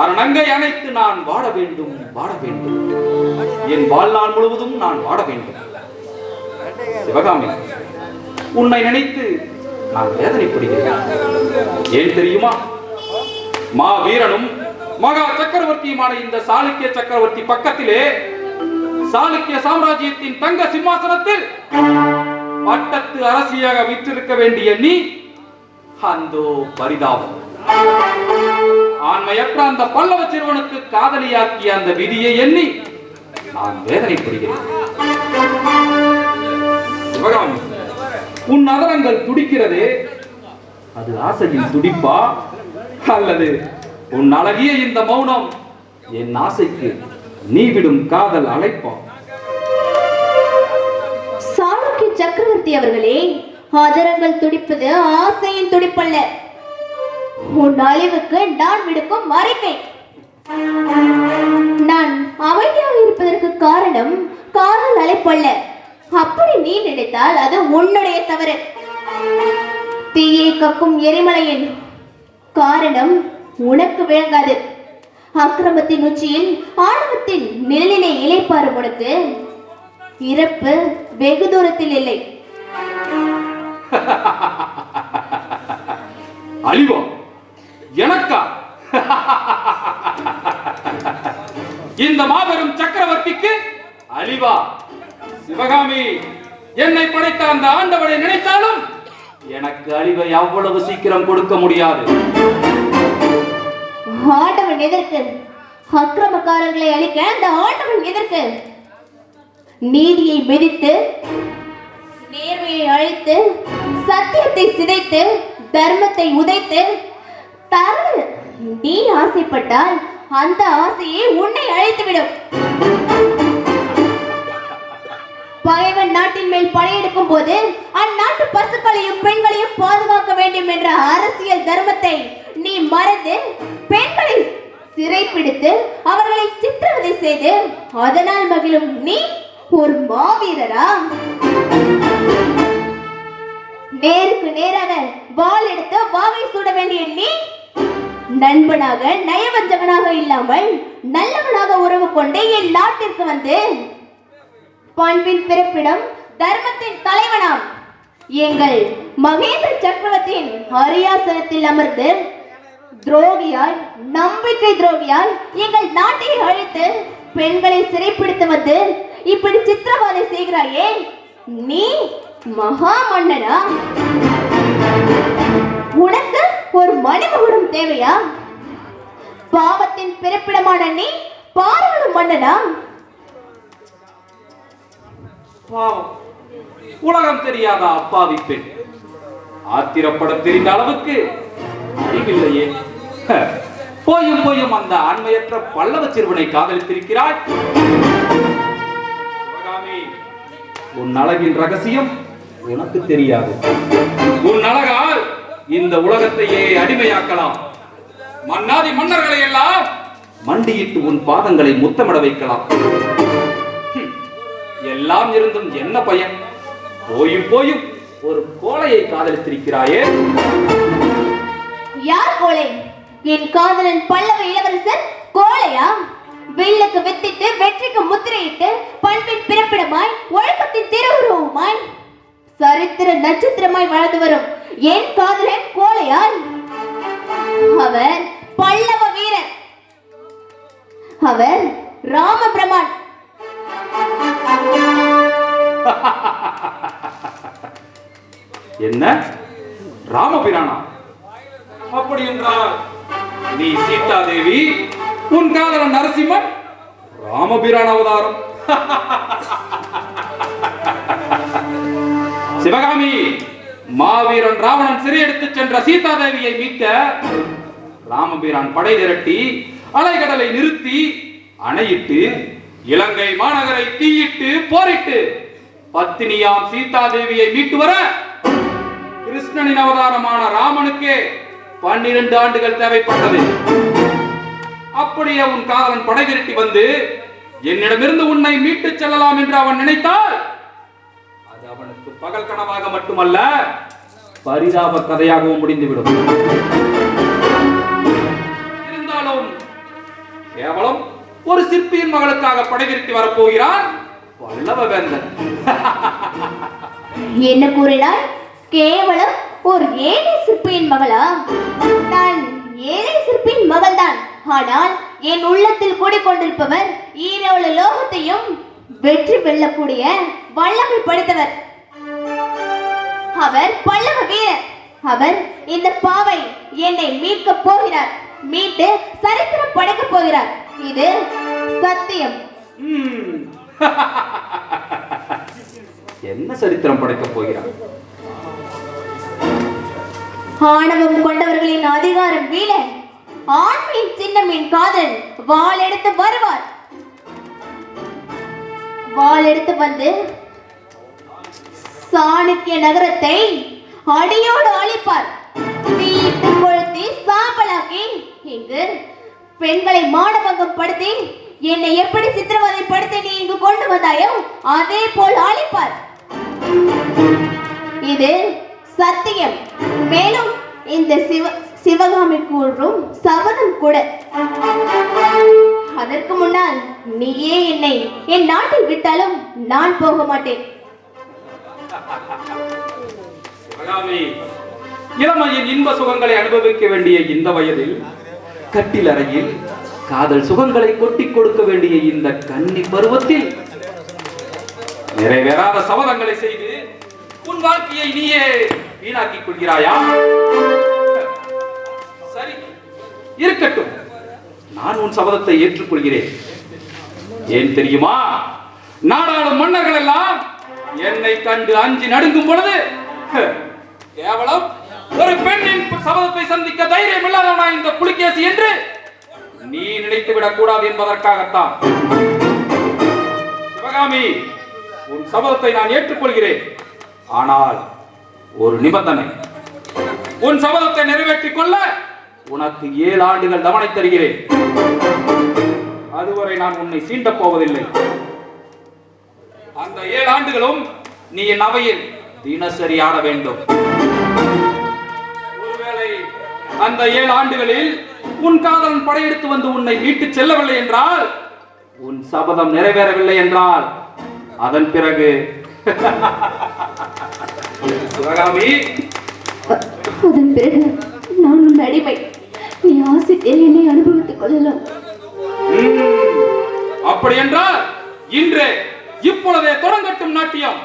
Speaker 3: அரணங்கை அணைத்து நான் வாட வேண்டும், வாட வேண்டும். என் வாழ்நாள் முழுவதும் நான் வாட வேண்டும். சிவகாமி, உன்னை நினைத்து நான் வேதனைப்படுகிறேன். ஏன் தெரியுமா? மா வீரனும் மகா சக்கரவர்த்தியுமான இந்த சாளுக்கிய சக்கரவர்த்தி பக்கத்திலே சாளுக்கிய சாம்ராஜ்யத்தின் தங்க சிம்மாசனத்தில் பட்டத்து அரசியாக விற்றிருக்க வேண்டிய நீ அந்தோ பரிதாபம். ஆண்மையற்ற அந்த பல்லவ சிறுவனுக்கு காதலியாக்கிய அந்த விதியை எண்ணி நான் வேதனைப்படுகிறேன். சிவகாமி, உன் அதரங்கள் துடிக்கிறதே, அது ஆசையின் துடிப்பா அல்லது உன் அழகிய இந்த மௌனம் என் ஆசைக்கு நீ விடும் காதல் அழைப்பா?
Speaker 6: சாளுக்கிய சக்கரவர்த்தி அவர்களே, ஆதரங்கள் துடிப்பது ஆசையின் துடிப்பல்ல, உன் அழிவுக்கு நான் விடுக்கும் அறிக்கை. நான் அமைதியாக இருப்பதற்கு காரணம் காதல் அழைப்பல்ல. அப்படி நீ நினைத்தால் அது உன்னுடைய தவறு. தீயை கக்கும் எரிமலையின் காரணம் உனக்கு விளங்காது. அக்கிரமத்தின் உச்சியில் ஆணவத்தின் நிழலினை இளைப்பாறும் உனக்கு இறப்பு வெகு தூரத்தில் இல்லை.
Speaker 3: அழிவா? எனக்கா? இந்த மாபெரும் சக்கரவர்த்திக்கு அழிவா? சிவகாமி, என்னை படைத்த அந்த ஆண்டவனை நினைத்தாலும் எனக்கு அழிவை அவ்வளவு சீக்கிரம் கொடுக்க முடியாது.
Speaker 6: ஆண்டவன் எதற்கு? அக்கிரமக்காரர்களை அழிக்க அந்த ஆண்டவன் எதற்கு? நீதியை மிதித்து, நேர்மையை அழித்து, சத்தியத்தை சிதைத்து, தர்மத்தை உதைத்து தர நீ ஆசைப்பட்டால் அந்த ஆசையை உன்னை அழைத்துவிடும். பகைவன் நாட்டின் மேல் படையெடுக்கும் போது அந்நாட்டு பசுக்களையும் பெண்களையும் பாதுகாக்க வேண்டும் என்ற அரசியல் தர்மத்தை நீ மறந்து பெண்களை சிறைப்பிடித்து அவர்களை சித்திரவதை செய்து அதனால் மகிழும் நீ ஒரு மாவீரரா? நேருக்கு நேராக வாள் எடுத்து வாகை சூட வேண்டிய நீ நண்பனாக நயவஞ்சகனாக இல்லாமல் நல்லவனாக உறவு கொண்டு என் நாட்டிற்கு வந்து பண்பின் பிறப்பிடம் தர்மத்தின் தலைவனாம் எங்கள் மகேந்திர சக்கரவர்த்தியின் அரியாசனத்தில் அமர்ந்து துரோகியாய், நம்பிக்கை துரோகியாய் எங்கள் நாட்டை அழித்து பெண்களை சிறைப்பிடித்து வந்து இப்படி சித்திரவதை செய்கிறாயே, நீ மகா மன்னனா? உனக்கு ஒரு மணிமகுடம் தேவையா? பாவத்தின் பிறப்பிடமான நீ பார்வனும் மன்னனா?
Speaker 3: பாவம், உலகம் தெரியாத அப்பாவி பெண். ஆத்திரப்பட தெரிந்த அளவுக்கு அறிவில்லையே. போயும் போயும் அந்த ஆண்மையற்ற பல்லவ சிறுவனை காதலித்திருக்கிறாய். சிவகாமி, உன் அழகின் ரகசியம் உனக்கு தெரியாது. உன் அழகால் இந்த உலகத்தையே அடிமையாக்கலாம். மன்னாதி மன்னர்களை எல்லாம் மண்டியிட்டு உன் பாதங்களை முத்தமிட வைக்கலாம். எல்லாம் இருந்தும் என்ன பயன்? போயும் போயும் ஒரு கோழையை காதலித்திருக்கிறாயே.
Speaker 6: யார் கோழை? என் காதலன் பல்லவ இளவரசர் கோழையா? வெள்ளுக்கு வித்திட்டு வெற்றிக்கு முத்திரையிட்டு பண்பின் பிறப்பிடமாய் ஒழுக்கத்தின் திருவுருவமாய் சரித்திர நட்சத்திரமாய் வாழ்ந்து வரும் என் காதலன் கோழையாய்? அவர் பல்லவ வீரர். அவர் ராமபிரமான்.
Speaker 3: என்ன ராமபிரானா? அப்படி என்றால் நீ சீதா தேவி, உன் காதலன் நரசிம்மன் ராமபிரான் அவதாரம். சிவகாமி, மாவீரன் ராவணன் சிறையெடுத்துச் சென்ற சீதா தேவியை மீட்க ராமபிரான் படை திரட்டி அலைகடலை நிறுத்தி அணையிட்டு இலங்கை மாநகரை தீயிட்டு போரிட்டு பத்தினியாம் சீதா தேவியை மீட்டு வர கிருஷ்ணனின் அவதாரமான ராமனுக்கே 12 ஆண்டுகள் தேவைப்பட்டது. அப்படியே உன் காதலன் படை திரட்டி வந்து என்னிடமிருந்து உன்னை மீட்டு செல்லலாம் என்று அவன் நினைத்தால் அது அவனுக்கு பகல் கனவாக மட்டுமல்ல, பரிதாப கதையாகவும் முடிந்துவிடும். இருந்தாலும் கேவலம் ஒரு சிற்பியின் மகளுக்காக படை திரட்டி வரப்போகிறான் பல்லவ வேந்தன்.
Speaker 6: என்ன கூறினாய்? கேவலம் ஒரு ஏழை சிற்பியின் மகளா? நான் ஏழை சிற்பியின் மகள்தான். ஆனால் என் உள்ளத்தில் கூடிக்கொண்டிருப்பவர் ஈரோடு லோகத்தையும் வெற்றி வெல்லக்கூடிய வல்லமை படைத்தவர். அவர் பல்லவ வீரர். அவர் இந்த பாவை என்னை மீட்க போகிறார். மீட்டு சரித்திரம் படைக்க போகிறார். இது சத்தியம்.
Speaker 3: என்ன சரித்திரம் படைக்க போகிறார்?
Speaker 6: ஆணவம் கொண்டவர்களின் அதிகாரம் வீழ ஆண்மையின் சின்னம் என் காதல் வாள் எடுத்து வருவார். வாள் எடுத்து வந்து சாணக்கிய நகரத்தை அடியோடு அழிப்பார். தீயிட்டு கொளுத்தி சாம்பலாக்கி இங்கு பெண்களை மானபங்கம் படுத்தி என்னை எப்படி சித்திரவதை படுத்தி நீ இங்கு கொண்டு வந்தாயோ அதே போல் அழிப்பார். இது சத்தியம். மேலும் இந்த சிவகாமி கூறும் சபதம் கூட. அதற்கு முன்னால் நீயே என்னை என் நாட்டை விட்டாலும் நான் போக மாட்டேன்.
Speaker 3: சிவகாமி, இளமையின் இன்ப சுகங்களை அனுபவிக்க வேண்டிய இந்த வயதில் கட்டில் அறையில் காதல் சுகங்களை கொட்டி கொடுக்க வேண்டிய இந்த கன்னி பருவத்தில் நிறைவேறாத சபதங்களை செய்து உன் வாழ்க்கையை நீயே வீணாக்கிக் கொள்கிறாயா? சரி, இருக்கட்டும், நான் உன் சபதத்தை ஏற்றுக்கொள்கிறேன். ஏன் தெரியுமா? நாடாளும் மன்னர்கள் எல்லாம் என்னை கண்டு அஞ்சி நடுங்கும் பொழுது கேவலம் ஒரு பெண்ணின் சபதத்தை சந்திக்க தைரியம் இல்லாதவனா இந்த புலிகேசி என்று நீ நினைத்து விடக் கூடாது என்பதற்காகத்தான். சிவகாமி, உன் சபதத்தை நான் ஏற்றுக்கொள்கிறேன். ஆனால் ஒரு நிபந்தனை. உன் சபதத்தை நிறைவேற்றிக் கொள்ள உனக்கு 7 ஆண்டுகள் தவணை தருகிறேன். அதுவரை நான் உன்னை சீண்டப் போவதில்லை. அந்த 7 ஆண்டுகளும் நீ என் அவையில் தினசரி ஆட வேண்டும். ஒருவேளை அந்த 7 ஆண்டுகளில் உன் காதலன் படையெடுத்து வந்து உன்னை மீட்டு செல்லவில்லை என்றால், உன் சபதம் நிறைவேறவில்லை என்றால், அதன் பிறகு சிவகாமி,
Speaker 6: அதன் பிறகு நான் உன் அடிமை. நீ ஆசைத்தேன் என்னை அனுபவித்துக் கொள்ளலாம்.
Speaker 3: அப்படி என்றால் இன்றே இப்பொழுதே தொடங்கட்டும் நாட்டியம்.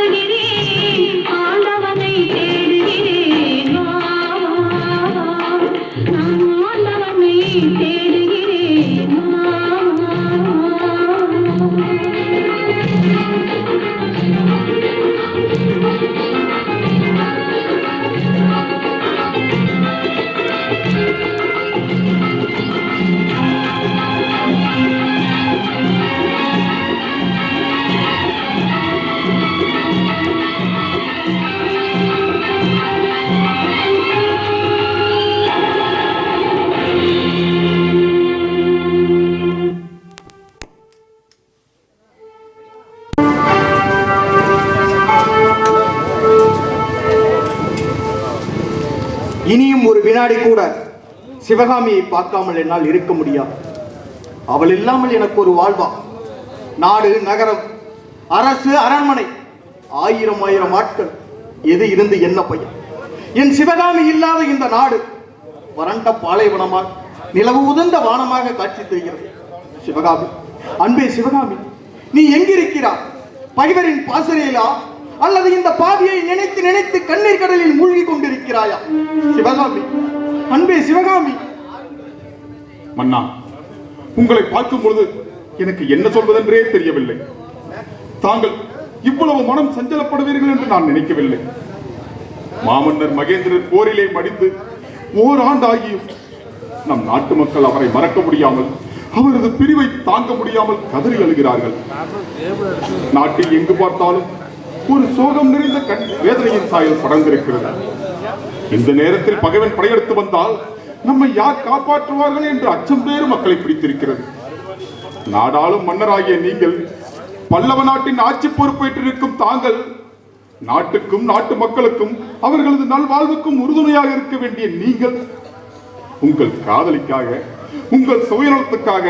Speaker 7: பாடுகிறேன் இனியும் ஒரு வினாடி கூட சிவகாமியை பார்க்காமல் என்னால் இருக்க முடியாது. அவள் இல்லாமல் எனக்கு ஒரு வாழ்வா? நாடு, நகரம், அரசு, அரண்மனை, ஆயிரம் ஆயிரம் ஆட்கள், எது இருந்து என்ன பையன்? என் சிவகாமி இல்லாத இந்த நாடு வறண்ட பாலைவனமாக, நிலவு உதிர்ந்த வானமாக காட்சி தருகிறது. சிவகாமி, அன்பே சிவகாமி, நீ எங்கிருக்கிறாய்? பகைவரின் பாசறையிலா அல்லது இந்த பாவியை நினைத்து நினைத்து கண்ணீர் கடலில் மூழ்கி கொண்டிருக்கிறாயா? சிவகாமி, அன்பே சிவகாமி.
Speaker 4: மன்னா, உங்களை பார்க்கும் பொழுது எனக்கு என்ன சொல்வதென்றே தெரியவில்லை. தாங்கள் இவ்வளவு மனம் சஞ்சலப்படுவீர்கள் என்று நான் நினைக்கவில்லை. மாமன்னர் மகேந்திரர் போரிலே மடிந்து ஓராண்டு ஆகியும் நம் நாட்டு மக்கள் அவரை மறக்க முடியாமல், அவரது பிரிவை தாங்க முடியாமல் கதறி அழுகிறார்கள். நாட்டில் எங்கு பார்த்தாலும் ஒரு சோகம் நிறைந்த வேதனையின் சாயல் படர்ந்திருக்கிறது. இந்த நேரத்தில் பகைவன் படையெடுத்து வந்தால் நம்மை யார் காப்பாற்றுவார்கள் என்று அச்சம் வேறு மக்களை பிடித்திருக்கிறது. நாடாளும் மன்னராகிய நீங்கள், பல்லவ நாட்டின் ஆட்சி பொறுப்பேற்றிருக்கும் தாங்கள், நாட்டுக்கும் நாட்டு மக்களுக்கும் அவர்களது நல்வாழ்வுக்கும் உறுதுணையாக இருக்க வேண்டிய நீங்கள், உங்கள் காதலிக்காக, உங்கள் சுயநலத்துக்காக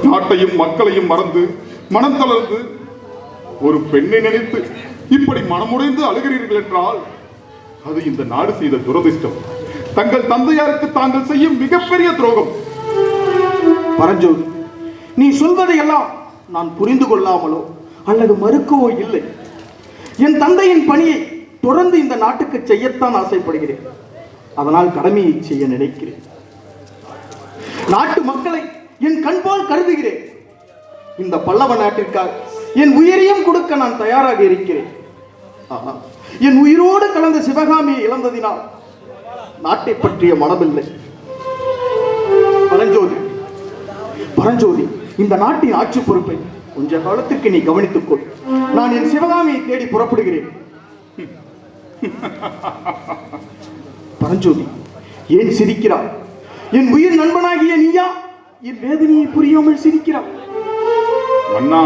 Speaker 4: நாட்டையும் மக்களையும் மறந்து மனம் தளர்ந்து ஒரு பெண்ணை நினைத்து இப்படி மனமுடைந்து அழுகிறீர்கள் என்றால் அது இந்த நாடு செய்த துரதிர்ஷ்டம். தங்கள் தந்தையாருக்கு தாங்கள் செய்யும் மிகப்பெரிய துரோகம்.
Speaker 7: பரஞ்சோதி, நீ சொல்வதையெல்லாம் நான் புரிந்து கொள்ளாமலோ அல்லது மறுக்கவோ இல்லை. என் தந்தையின் பணியை தொடர்ந்து இந்த நாட்டுக்கு செய்யத்தான் ஆசைப்படுகிறேன். அதனால் கடமையை செய்ய நினைக்கிறேன். நாட்டு மக்களை என் கண்பால் கருதுகிறேன். இந்த பல்லவ நாட்டிற்காக என் உயிரையும் கொடுக்க நான் தயாராக இருக்கிறேன். ஆனால் என் உயிரோடு கலந்த சிவகாமியை இழந்ததினால் நாட்டை பற்றிய மனமில்லை. பரஞ்சோதி, பரஞ்சோதி, இந்த நாட்டின் ஆட்சி பொறுப்பை கொஞ்ச காலத்துக்கு நீ கவனித்துக்கொள். நான் என் சிவகாமியை தேடி புறப்படுகிறேன். பரஞ்சோதி, ஏன் சிரிக்கிறாய்? என் உயிர் நண்பனாகிய நீயா என் வேதனையை புரியாமல் சிரிக்கிறாய்?
Speaker 4: மன்னா,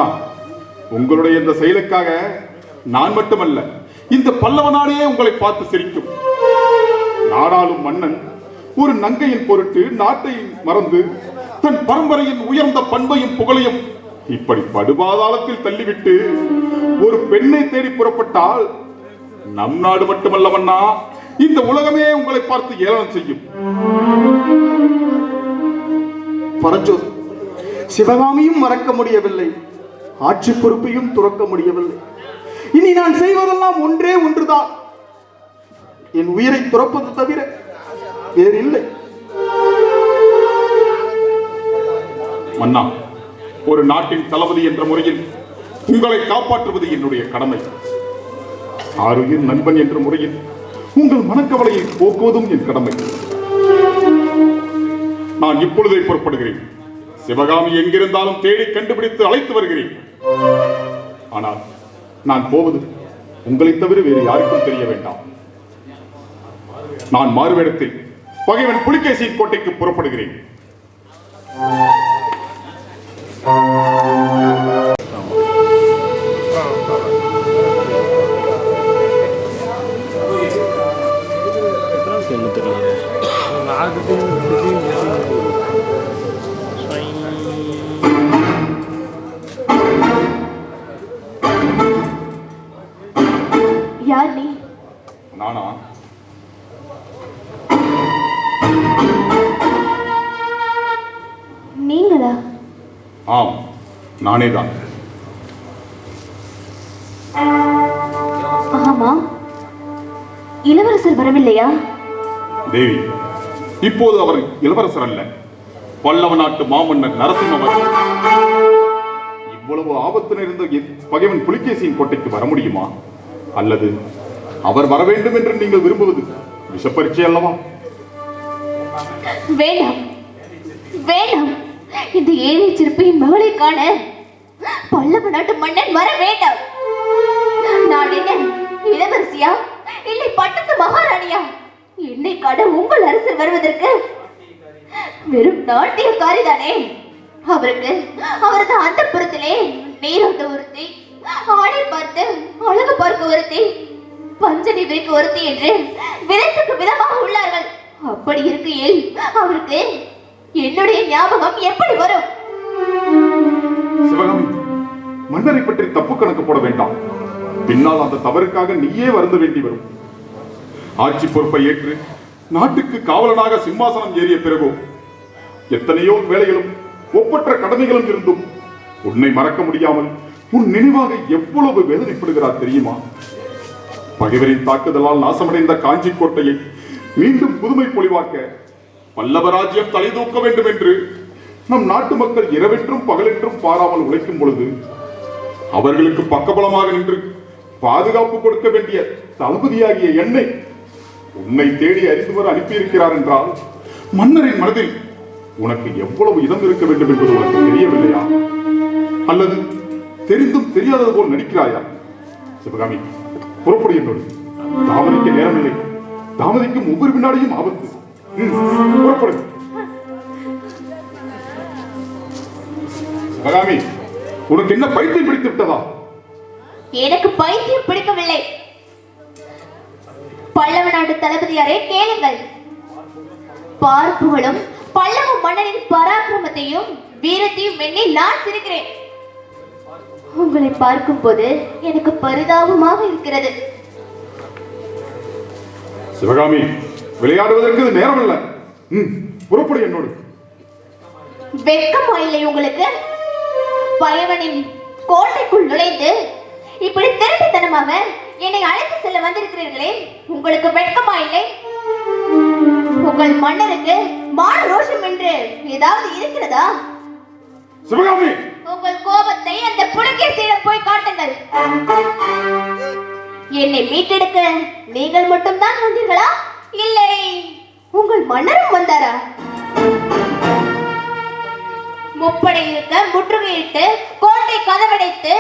Speaker 4: உங்களுடைய இந்த செயலுக்காக நான் மட்டுமல்ல, இந்த பல்லவ நாடே உங்களை பார்த்து சிரிக்கும். நாடாளும் மன்னன் ஒரு நங்கையின் பொருட்டு நாட்டை மறந்து தன் பரம்பரையின் உயர்ந்த பண்பையும் புகழையும் இப்படி படுபாதாளத்தில் தள்ளிவிட்டு ஒரு பெண்ணை தேடி புறப்பட்டால் நம் நாடு மட்டுமல்ல மன்னா, இந்த உலகமே உங்களை பார்த்து ஏளனம் செய்யும்.
Speaker 7: பரஞ்சோதி, சிவகாமியும் மறக்க முடியவில்லை, ஆட்சி பொறுப்பையும் துறக்க முடியவில்லை. இனி நான் செய்வதெல்லாம் ஒன்றே ஒன்றுதான், என் உயிரை துறப்பது தவிர வேறு இல்லை.
Speaker 4: மன்னா, ஒரு நாட்டின் தளபதி என்ற முறையில் உங்களை காப்பாற்றுவது என்னுடைய கடமை. ஆருயிர் நண்பன் என்ற முறையில் உங்கள் மனக்கவலையை போக்குவதும் என் கடமை. நான் இப்பொழுதே புறப்படுகிறேன். சிவகாமி எங்கிருந்தாலும் தேடி கண்டுபிடித்து அழைத்து வருகிறேன். ஆனால் நான் போவது உங்களை தவிர வேறு யாருக்கும் தெரிய வேண்டாம். நான் மாறுவேடத்தில் பகைவன் புலிகேசியின் கோட்டைக்கு புறப்படுகிறேன்.
Speaker 6: யார் நீ?
Speaker 4: நானா?
Speaker 6: நீங்களா?
Speaker 4: ஆம், நானே தான்.
Speaker 6: ஆமா, இளவரசர் வரவில்லையா?
Speaker 4: தேவி, இப்போது அவர் இளவரசர் அல்ல, பல்லவ நாட்டு மாமன்னர் நரசிம்மவர்மன். இவ்வளவு ஆபத்து நிறைந்த பகைவன் புலிகேசியின் கோட்டைக்கு வர முடியுமா? அல்லது அவர் வர வேண்டும் என்று நீங்கள் விரும்புவது விஷப்பரீட்சை அல்லவா?
Speaker 6: வேண்டாம், வேண்டாம். இந்த ஏழை சிற்பியின் மகளை காண பல்லவ நாட்டு மன்னன் வர வேண்டாம். நான் என்ன இளவரசியா இல்லை பட்டத்து மகாராணியா? என்னை காண உங்கள் அரசர் வருவதற்கு வெறும் நாட்டியக்காரிதானே. அவருக்கு அவரது அந்தப்புறத்திலே நீரோட்ட ஒருத்தி, ஆடை பார்த்து அழகு பார்க்க ஒருத்தி, பஞ்சனை விரிக்க ஒருத்தி என்று விதமாக உள்ளார்கள். அப்படி இருக்கையில் அவருக்கு என்னுடைய ஞாபகம் எப்படி வரும்?
Speaker 4: சிவகாமி, மன்னரை பற்றி தப்பு கணக்கு போட வேண்டாம். பின்னால் அந்த தவறுக்காக நீயே வருந்த வேண்டி வரும். ஆட்சி பொறுப்பை ஏற்று நாட்டுக்கு காவலனாக சிம்மாசனம் ஏறிய பிறகோ எத்தனையோ வேலைகளும் ஒப்பற்ற கடமைகளும் இருந்தும் உன்னை மறக்க முடியாமல் உன் நினைவாக எவ்வளவு வேதனைப்படுகிறார் தெரியுமா? பகைவரின் தாக்குதலால் நாசமடைந்த காஞ்சி கோட்டையை மீண்டும் புதுமை பொலிவாக்க பல்லவராஜ்யம் தலை தூக்க வேண்டும் என்று நம் நாட்டு மக்கள் இரவென்றும் பகலென்றும் பாராமல் உழைக்கும் பொழுது அவர்களுக்கு பக்கபலமாக நின்று பாதுகாப்பு கொடுக்க வேண்டிய தளபதியாகிய என்னை உன்னை தேடி அறிந்து வர அனுப்பியிருக்கிறார் என்றால் மன்னரின் மனதில் உனக்கு எவ்வளவு இடம் இருக்க வேண்டும் என்பது உனக்கு தெரியவில்லையா? அல்லது தெரிந்தும் தெரியாதது போல் நடிக்கிறாயா? சிவகாமி, புறப்படு என்னோடு. தாமதிக்க நேரமில்லை. தாமதிக்கும் ஒவ்வொரு வினாடியும் ஆபத்து. புறப்படு. சிவகாமி, உனக்கு என்ன பைத்தியம் பிடித்து விட்டதா?
Speaker 6: எனக்கு பைத்தியம் பிடிக்கவில்லை. பல்லவ நாட்டு தளபதியாரே, கேளுங்கள். பார்ப்புகளும் பல்லவ மன்னரின் பராக்கிரமத்தையும் வீரத்தையும் எண்ணி நான் சிரிக்கிறேன். உங்களை பார்க்கும் போது எனக்கு பரிதாபமாக இருக்கிறது.
Speaker 4: சிவகாமி, விளையாடுவதற்கு இது நேரம் அல்ல. புறப்படு என்னோடு.
Speaker 6: வெட்கமா இல்லை உங்களுக்கு? பகைவனின் கோட்டைக்குள் நுழைந்து இப்படி திருட்டுத்தனமாக என்னை அழைத்து செல்ல வந்திருக்கிறீர்களே, உங்களுக்கு வெட்கமா இல்லை? உங்கள் மன்னருக்கு மான ரோஷம் என்று ஏதாவது இருக்கிறதா?
Speaker 4: சிவகாமி,
Speaker 6: உங்கள் கோபத்தை அந்த புலகேசியிடம் போய் காட்டுங்கள். என்னை மீட்டெடுக்க நீங்கள் மட்டும்தான் வந்தீர்களா, இல்லை உங்கள் மன்னரும் வந்தாரா? முப்படை இருக்க முற்றுகையிட்டு கோட்டை கதவடைத்து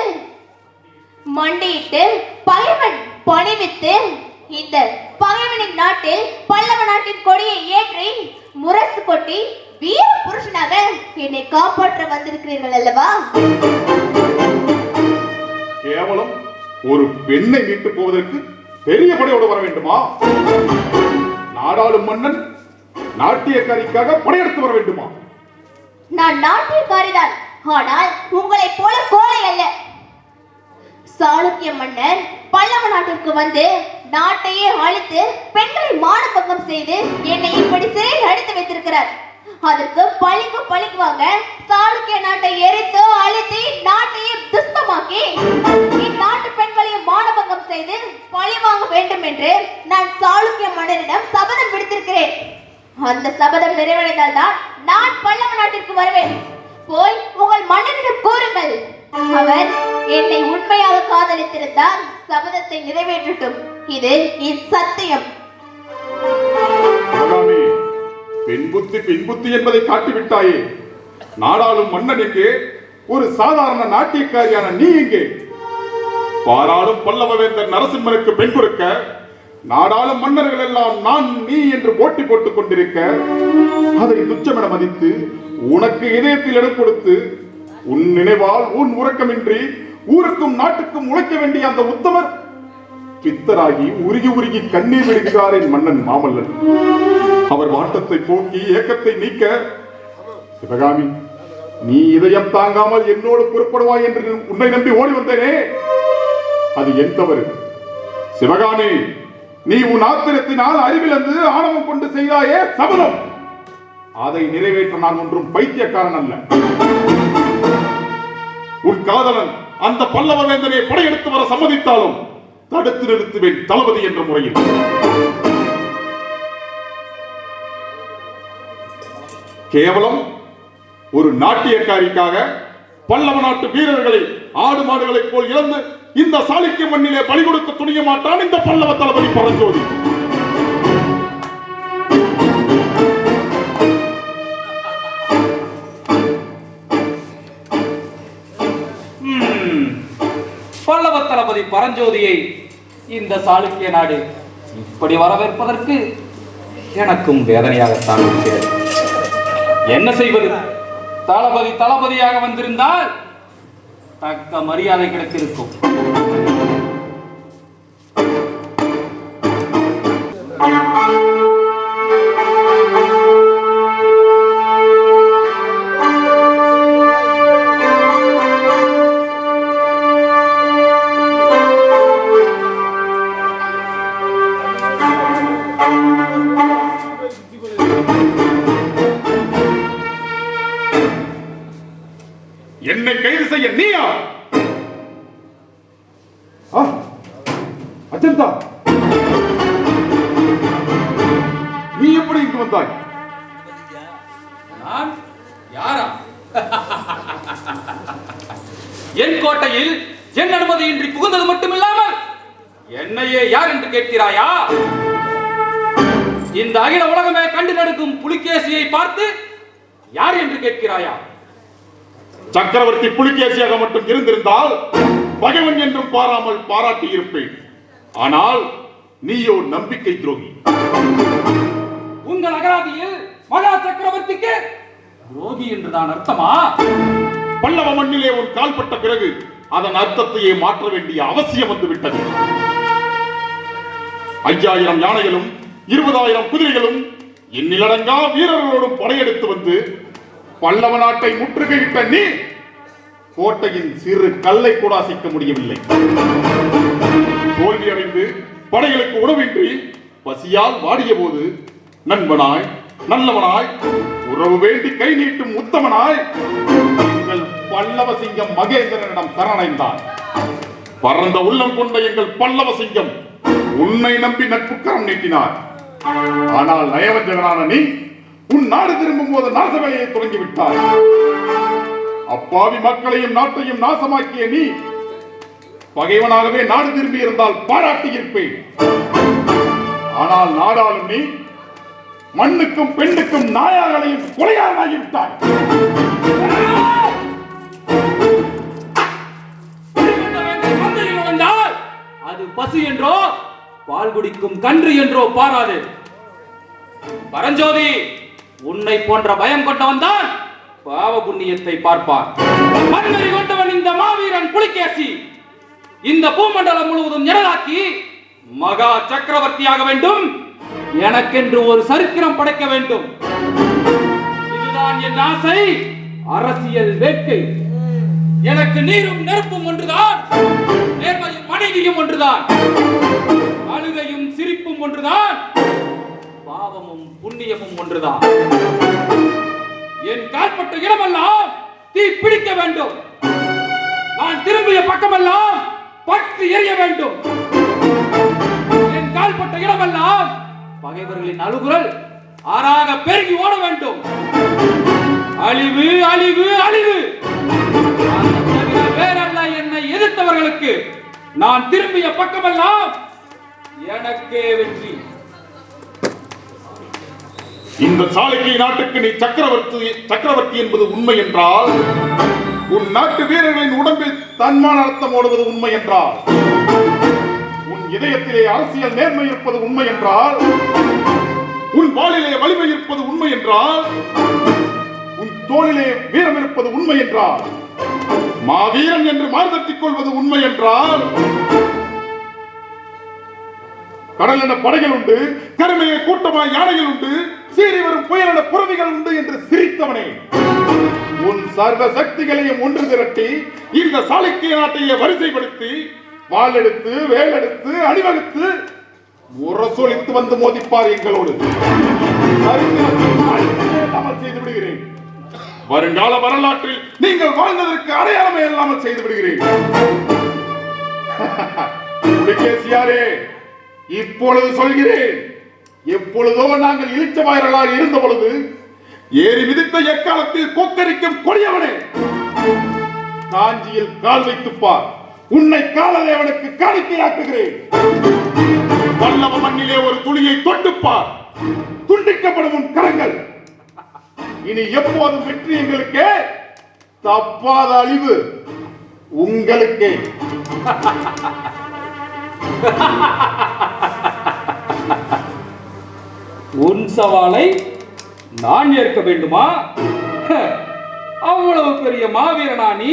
Speaker 6: மண்டியிட்டு பகைவன் பணிவித்து இந்த பகைவனின் நாட்டில் பல்லவ நாட்டின் கொடியை ஏற்றி முரசு கொட்டி வீர புருஷனாக என்னை காப்பாற்ற வந்திருக்கிறீர்கள் அல்லவா?
Speaker 4: கேவலம் ஒரு பெண்ணை மீட்டு போவதற்கு பெரிய படையோடு வர வேண்டுமா? நாடாளும் மன்னன் நாட்டியக்காரிக்காக படையெடுத்து வர வேண்டுமா?
Speaker 6: நான் நாட்டியக்காரிதான், ஆனால் உங்களை போல கோழை அல்ல. சாளுக்கிய மன்னர் பல்லவ நாட்டிற்கு வந்து நாட்டையே அழித்து பெண்களை மானபங்கம் செய்து என்னை இப்படி சிறையில் அடைத்து வைத்திருக்கிறார். அதற்கு பழிக்குவாங்க சாளுக்கிய நாட்டை எரித்து அழித்து நாட்டையே துஷ்டமாக்கி இந்நாட்டு பெண்களையும் மானபங்கம் செய்து பழி வாங்க வேண்டும் என்று நான் சாளுக்கிய மன்னரிடம் சபதம் விடுத்திருக்கிறேன். அந்த சபதம் நிறைவடைந்தால் தான் நான் பல்லவ நாட்டிற்கு வருவேன். போய் உங்கள் மன்னரிடம் கூறுங்கள், அவர் என்னை உண்மையாக காதலித்திருந்தால் சபதத்தை நிறைவேற்றட்டும். இது என் சத்தியம்.
Speaker 4: பெண் புத்தி என்பதை காட்டிவிட்டாயே. நாடாளும் மன்னன் எங்கே? ஒரு சாதாரண நாட்டியக்காரியான நீ எங்கே? பாராளும் பல்லவவேந்தர் நரசிம்மனுக்கு பெண் கொடுக்க நாடாளும் மன்னர்கள் எல்லாம் நான் நீ என்று போட்டி போட்டுக் கொண்டிருக்க அதை துச்சமென மதித்து உனக்கு இதயத்தில் இடம் கொடுத்து உன் நினைவால் உன் உறக்கமின்றி ஊருக்கும் நாட்டுக்கும் உழைக்க வேண்டிய அந்த உத்தமர் பித்தராகி உருகி உருகி கண்ணீர் விடுகிறார் என் மன்னன் மாமல்லன். அவர் வாட்டத்தை போக்கி ஏக்கத்தை நீக்க, சிவகாமி, நீ இதயம் தாங்காமல் என்னோடு புறப்படுவாய் என்று உன்னை நம்பி ஓடி வந்தேனே, அது என் தவறு. சிவகாமி, நீ உன் ஆத்திரத்தினால் அறிவிலிருந்து ஆணவம் கொண்டு செய்தாயே சபதம், அதை நிறைவேற்ற நான் ஒன்றும் பைத்தியக்காரன் அல்ல. உன் காதலன் அந்த பல்லவ வேந்தனை படையெடுத்து வர சம்மதித்தாலும் தடுத்து நிறுத்துவேன் தளபதி என்ற முறையில். கேவலம் ஒரு நாட்டியக்காரிக்காக பல்லவ நாட்டு வீரர்களை ஆடு மாடுகளைப் போல் இழந்து இந்த சாளுக்கிய மண்ணிலே பலி கொடுக்க துணிய மாட்டான் இந்த பல்லவ தளபதி பரஞ்சோதி.
Speaker 3: பல்லவ தளபதி பரஞ்சோதியை இந்த சாளுக்கிய நாடு இப்படி வரவேற்பதற்கு எனக்கும் வேதனையாகத்தான் இருக்கிறது. என்ன செய்வது? தளபதி தளபதியாக வந்திருந்தால் தக்க மரியாதை கிடைத்திருக்கும்.
Speaker 4: செய்ய நீயா?
Speaker 2: அஜந்தா,
Speaker 4: நீ எப்படி இங்கு வந்தாய்?
Speaker 3: நான் யாரா? என் கோட்டையில் என் அனுமதியின்றி புகுந்தது மட்டுமில்லாமல் என்னையே யார் என்று கேட்கிறாயா? இந்த அகில உலகமே கண்டு நடக்கும் புலிகேசியை பார்த்து யார் என்று கேட்கிறாயா?
Speaker 4: சக்கரவர்த்தி புலிகேசியாக மட்டும் இருந்திருந்தால் பகைவன் என்றும் பாராமல் பாராட்டி இருப்பேன். ஆனால் நீயோ நம்பிக்கை துரோகி.
Speaker 3: உங்கள் அகராதியில் மகா சக்கரவர்த்திக்கு துரோகி என்றுதான் அர்த்தமா?
Speaker 4: பல்லவ மண்ணிலே உன் கால்பட்ட பிறகு அதன் அர்த்தத்தையே மாற்ற வேண்டிய அவசியம் வந்துவிட்டது. 5000 யானைகளும் 20000 குதிரைகளும் எண்ணிலடங்கா வீரர்களோடும் படையெடுத்து வந்து பல்லவ நாட்டை முற்றுகையிட்ட நீ கோட்டையின் சிறு கல்லை கூட அசைக்க முடியவில்லை. தோல்வி அடைந்து படைகளுக்கு உணவின்றி பசியால் வாடிய போது நண்பனாய், நல்லவனாய், உறவு வேண்டி கை நீட்டும் உத்தமனாய் எங்கள் பல்லவ சிங்கம் மகேந்திரனிடம் சரணடைந்தார். பரந்த உள்ளம் கொண்ட எங்கள் பல்லவ சிங்கம் உன்னை நம்பி நட்புக்கரம் நீட்டினார். ஆனால் நயவஞ்சகனான நீ உன் நாடு திரும்பும் போது நாச வேலையை தொடங்கிவிட்டார். அப்பாவி மக்களையும் நாட்டையும் நாசமாக்கிய நீ பகைவனாகவே நாடு திரும்பி இருந்தால் பாராட்டி இருப்பேன். ஆனால் நாடாளும் நீ மண்ணுக்கும் பெண்ணுக்கும் நாயாகளையும் கொலையாளாகிவிட்டாய்.
Speaker 3: அது பசு என்றோ பால் குடிக்கும் கன்று என்றோ பாராது. பரஞ்சோதி, உன்னை போன்ற பயம் கொண்டவன் தான் பாவ புண்ணியத்தை பார்ப்பான். மன்னரி கொண்டவன் இந்த மாவீரன் புலிகேசி இந்த பூமண்டலம் முழுவதும் நிழலாக்கி மகா சக்கரவர்த்தியாக வேண்டும். எனக்கென்று ஒரு சரித்திரம் படைக்க வேண்டும். இதுதான் என் ஆசை, அரசியல் வேட்கை. எனக்கு நீரும் நெருப்பும் ஒன்றுதான், நேர்மையும் மனைவியும் ஒன்றுதான், அழுகையும் சிரிப்பும் ஒன்றுதான், பாவமும் புண்ணியமும் ஒன்றுதான். என் கால்பட்ட இடமெல்லாம் தீ பிடிக்க வேண்டும். நான் திரும்பிய பக்கமெல்லாம் பற்றி எரிய வேண்டும். என் கால்பட்ட இடமெல்லாம் பகைவர்களின் அழுகுரல் ஆறாக பெருகி ஓட வேண்டும். அழிவு, அழிவு, அழிவு. வேறல்ல, என்னை எதிர்த்தவர்களுக்கு நான் திரும்பிய பக்கமெல்லாம் எனக்கே வெற்றி.
Speaker 4: இந்த சாளுக்கிய நாட்டுக்கு நீ சக்கரவர்த்தி என்பது உண்மை என்றால், உன் நாட்டு வீரர்களின் உடம்பில் தன்மான அர்த்தம் ஓடுவது உண்மை என்றால், உன் இதயத்திலே அரசியல் நேர்மை இருப்பது உண்மை என்றால், உன் வாளிலே வலிமை இருப்பது உண்மை என்றால், உன் தோளிலே வீரம் இருப்பது உண்மை என்றால், மாவீரன் என்று மார்தட்டிக் கொள்வது உண்மை என்றால், கடல் என படைகள் உண்டு, கருமைய கூட்டமாய் யானைகள் உண்டு, சீறி வரும் புயல் என புறவிகள் உண்டு என்று சிரித்தவனே, உன் சர்வ சக்திகளையும் ஒன்று திரட்டி இந்த சாளுக்கிய நாட்டையே வரிசைப்படுத்தி வாளெடுத்து வேலெடுத்து அணிவகுத்து முரசொலித்து வந்து மோதிப்பார் எங்களோடு. செய்து விடுகிறேன். வருங்கால வரலாற்றில் நீங்கள் வாழ்ந்ததற்கு அடையாளமே இல்லாமல் செய்து விடுகிறேன். புலிகேசியாரே, இப்பொழுது சொல்கிறேன், எப்பொழுதோ நாங்கள் இளிச்சவாயர்களாக இருந்த பொழுது ஏறி மிதித்த எக்காலத்தில் கொக்கரிக்கும் கொடியவனே, காஞ்சியில் கால் வைத்துப்பார். உன்னை காலதேவனுக்கு காணிக்கையாக்குகிறேன். பல்லவ மண்ணிலே ஒரு துளியை தொட்டுப்பார். துண்டிக்கப்படும் உன் கரங்கள். இனி எப்போதும் வெற்றி எங்களுக்கு, தப்பாத அழிவு உங்களுக்கு.
Speaker 3: உன் சவாலை நான் ஏற்க வேண்டுமா? அவ்வளவு பெரிய மாவீரனா நீ?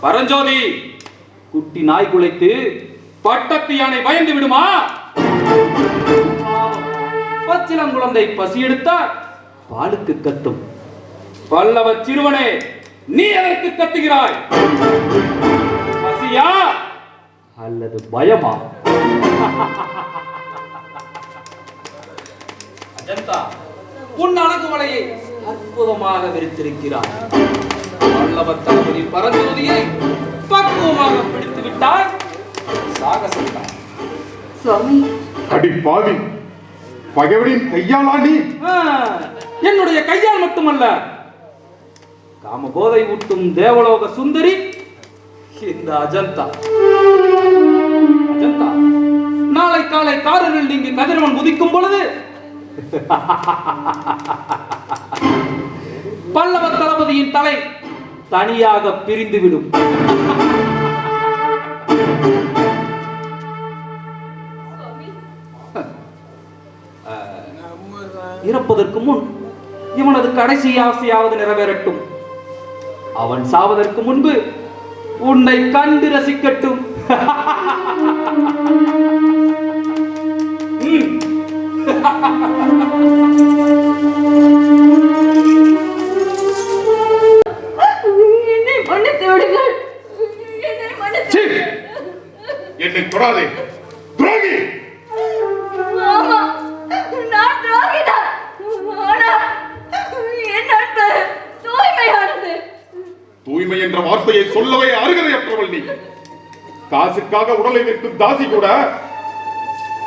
Speaker 3: பரஞ்சோதி, குட்டி நாய் குலைத்து பட்டத்து யானை பயந்து விடுமா? பச்சிலங்குழந்தை பசி எடுத்தால் பாலுக்கு கத்தும். பல்லவ சிறுவனே, நீ எதற்கு கத்துகிறாய்? பசியா அல்லது பயமா? அஜந்தா, உன் அழகு மலையை அற்புதமாக விரித்திருக்கிறார். பல்லவ தளபதி பரஞ்சோதியை பக்குவமாக பிடித்து விட்டாய். சாகசத்தான்.
Speaker 6: சுவாமி,
Speaker 4: அடி பாவி, பகைவனின் கையாளா நீ?
Speaker 3: என்னுடைய கையால் மட்டுமல்ல, காமபோதை ஊட்டும் தேவலோக சுந்தரி இந்த அஜந்தா. அஜந்தா, நாளை காலை காரில் நீங்க கதிரவன் உதிக்கும் பொழுது பல்லவ தளபதியின் தலை தனியாக பிரிந்துவிடும். இறப்பதற்கு முன் இவனது கடைசி ஆசையாவது நிறைவேறட்டும். அவன் சாவதற்கு முன்பு உன்னை கண்டு ரசிக்கட்டும்.
Speaker 6: என்னை மன்னித்து விடுங்கள். என்னை மன்னித்து
Speaker 4: சீ! என்னை தொடாதே துரோகி!
Speaker 6: ஆமா, நான் துரோகிதான். ஆனால் என் அன்பு தூய்மையானது.
Speaker 4: தூய்மை என்ற வார்த்தையை சொல்லவே அருகதையற்றவள் நீ. காசுக்காக உடலை விற்கும் தாசி கூட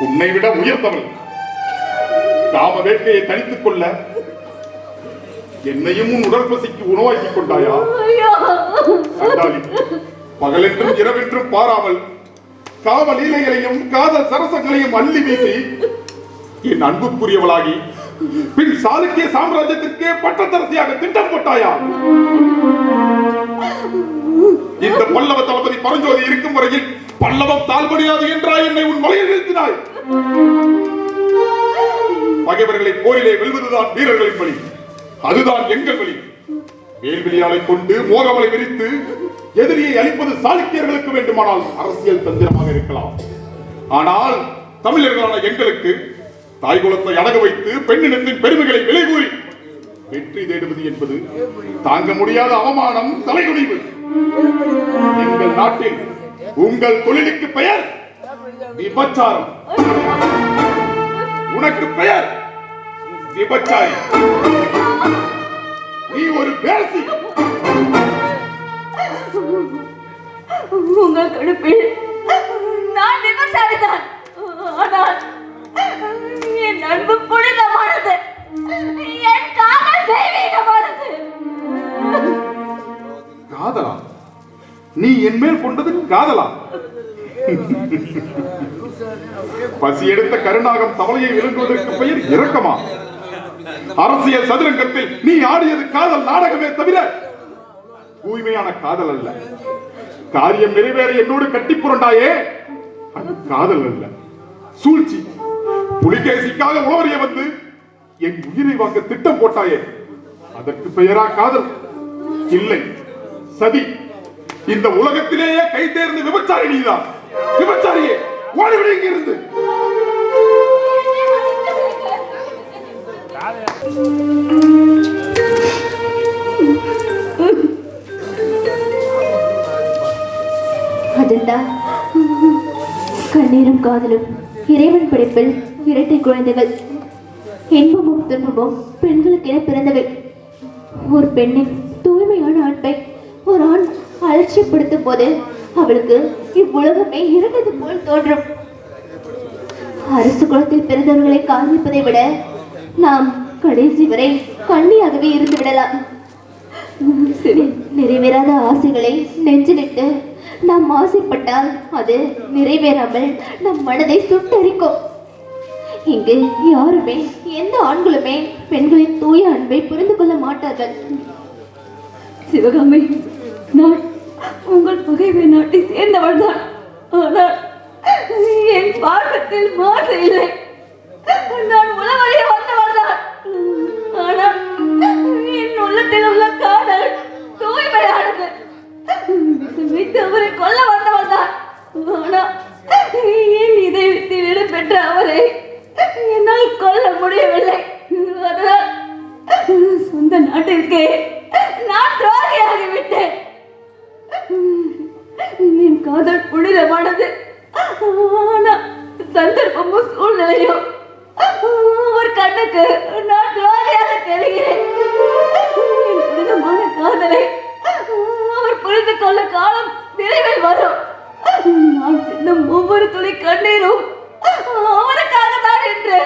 Speaker 4: உன்னை விட உயர்ந்தவள். காம வேட்கையை தனித்துக் கொள்ள என்னையும் உன் உடல் பசிக்கு உணவாக்கிக் கொண்டாயா?
Speaker 6: ஐயோ!
Speaker 4: கண்டாளி, பகலென்றும் இரவென்றும் பாராமல் காவல் லீலைகளையும் காதல் சரசங்களையும் அள்ளி வீசி என் அன்புக்குரியவளாகி பின் சாளுக்கிய சாம்ராஜ்யத்திற்கே பட்டத்தரசியாக திட்டம் போட்டாயா? இந்த பல்லவ தளபதி பரஞ்சோதி இருக்கும் வரையில் பல்லவம் தாழ்படியாது என்றாய் என்னை உன் வலையில் நிறுத்தினாய். பகைவர்களை போரிலே வெல்வதுதான் வீரர்களின் வழி, அதுதான் எங்கள் வழி. வேல்விழியாலை கொண்டு மோகவலை விரித்து எதிரியை அழிப்பது சாளுக்கியர்களுக்கு வேண்டுமானால் அரசியல் தந்திரமாக இருக்கலாம். ஆனால் தமிழர்களான எங்களுக்கு தாய்குலத்தை அடக வைத்து பெண்ணினத்தின் பெருமைகளை விலை கூறி வெற்றி தேடுவது என்பது தாங்க முடியாத அவமானம், தலைகுனிவு. எங்கள் நாட்டில் உங்கள் தொழிலுக்கு பெயர் விபச்சாரம், உனக்கு பெயர் விபச்சாரி. நீ ஒரு பேசி.
Speaker 6: உங்கள் கடுப்பில் நான் விபச்சாரிதான். ஆனால் என் அன்பு புனிதமானது, என் காதல் தெய்வீகமானது.
Speaker 4: காதலா? நீ என் மேல் கொண்டது காதலா? பசி எடுத்த கருணாகம் தவளையை விழுங்குவதற்கு பெயர் இரக்கமா? அரசியல் சதுரங்கத்தில் நீ ஆடியது காதல் நாடகமே தவிர தூய்மையான காதல் அல்ல. காரியம் நிறைவேற என்னோடு கட்டி புரண்டாயே, அது காதல் அல்ல, சூழ்ச்சி. புலிகேசிக்காக உளவறிய வந்து என் உயிரை வாங்க திட்டம் போட்டாயே, அதற்கு பெயரா காதல்? இல்லை, சதி. இந்த உலகத்திலேயே கை தேர்ந்த விபச்சாரி நீதான். விபச்சாரியே, ஓடிவிடு இங்கிருந்து.
Speaker 6: அஜந்தா, கண்ணீரும் காதலும் இறைவன் படைப்பில் இரட்டை குழந்தைகள். இன்பமும் துன்பமும் பெண்களுக்கென பிறந்தவை. ஒரு பெண்ணின் தூய்மையான அன்பை ஒரு ஆண் அலட்சியப்படுத்தும் போது அவளுக்கு இவ்வுலகமே இருந்தது போல் தோன்றும். அரசு குலத்தில் பிறந்தவர்களை காண்பிப்பதை விட நாம் கடைசி வரை கண்ணியாகவே இருந்து விடலாம். நிறைவேறாத ஆசைகளை நெஞ்சிலிட்டு நாம் ஆசைப்பட்டால் அது நிறைவேறாமல் நம் மனதை சுட்டரிக்கும். இங்கு யாருமே, எந்த ஆண்களுமே பெண்களின் தூய அன்பை புரிந்து கொள்ள மாட்டார்கள். சிவகாமி, நான் உங்கள் பகைவை நாட்டை சேர்ந்தவள் தான். ஆனால் என் பாசத்தில் மாசு இல்லை. நான் உளவறிய வந்தவள் தான். ஆனால் என் உள்ளத்தில் உள்ள காதல் தூய்மையானது. வைத்து அவரை கொல்ல வந்தவள் தான். ஆனால் என் இதயத்தில் இடம் பெற்ற அவரை என்னால் கொல்ல முடியவில்லை. அதனால் சொந்த நாட்டிற்கே நான் துரோகியாகிவிட்டேன். என் காதல் புனிதமானது. ஆனால் சந்தர்ப்பமும் சூழ்நிலையும் அவர் கண்ணுக்கு நான் துரோகியாக தெரிகிறேன். என் புனிதமான காதலை அவர் புரிந்து கொள்ள காலம் விரைவில் வரும். நான் சிந்தும் ஒவ்வொரு துளி கண்ணீரும் அவருக்காக தான் என்று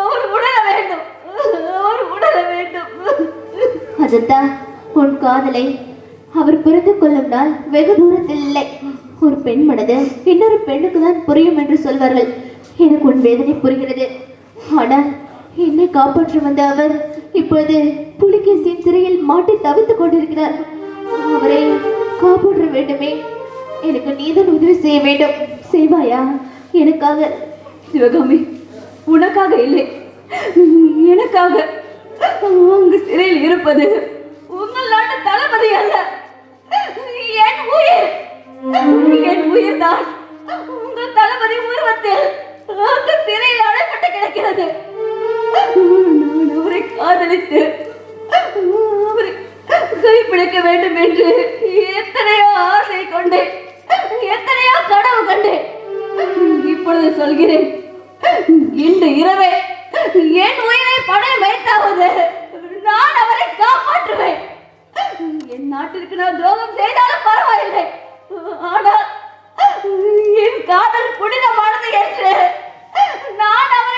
Speaker 6: அவர் உணர வேண்டும். அவர் உணர வேண்டும். அதுதான் உன் காதலை அவர் புரிந்து கொள்ளும் நாள் வெகு தூரத்தில் இல்லை. ஒரு பெண் மனது இன்னொரு பெண்ணுக்கு தான் புரியும் என்று சொல்வார்கள். எனக்கு உன் வேதனை புரிகிறது. ஆனால் என்னை காப்பாற்ற வந்த அவர் இப்பொழுது புலிகேசியின் சிறையில் மாட்டி தவித்துக் கொண்டிருக்கிறார். அவரை காப்பாற்ற வேண்டுமே. எனக்கு நீதான் உதவி செய்ய வேண்டும். செய்வாயா? எனக்காக. சிவகாமி, உனக்காக இல்லை, எனக்காக. அங்கு சிறையில் இருப்பது உங்கள் நாட்டு தளபதி அல்ல, என் உயிர். என் உயிர் தான் உங்கள் தளபதி உருவத்தில் அங்கு சிறையில் அடைப்பட்டு கிடக்கிறது. நான் அவரை காதலித்து அவரை கைப்பிடிக்க வேண்டும் என்று எத்தனையோ ஆசை கொண்டேன், எத்தனையோ கனவு கண்டேன். இப்பொழுது சொல்கிறேன், இன்று இரவே என் உயிரை பணம் வைத்தாவது நான் அவரை காப்பாற்றுவேன். என் நாட்டிற்கு நான் துரோகம் செய்தாலும் பரவாயில்லை, ஆனால் என் காதல் புனிதமானது என்று நான் அவரை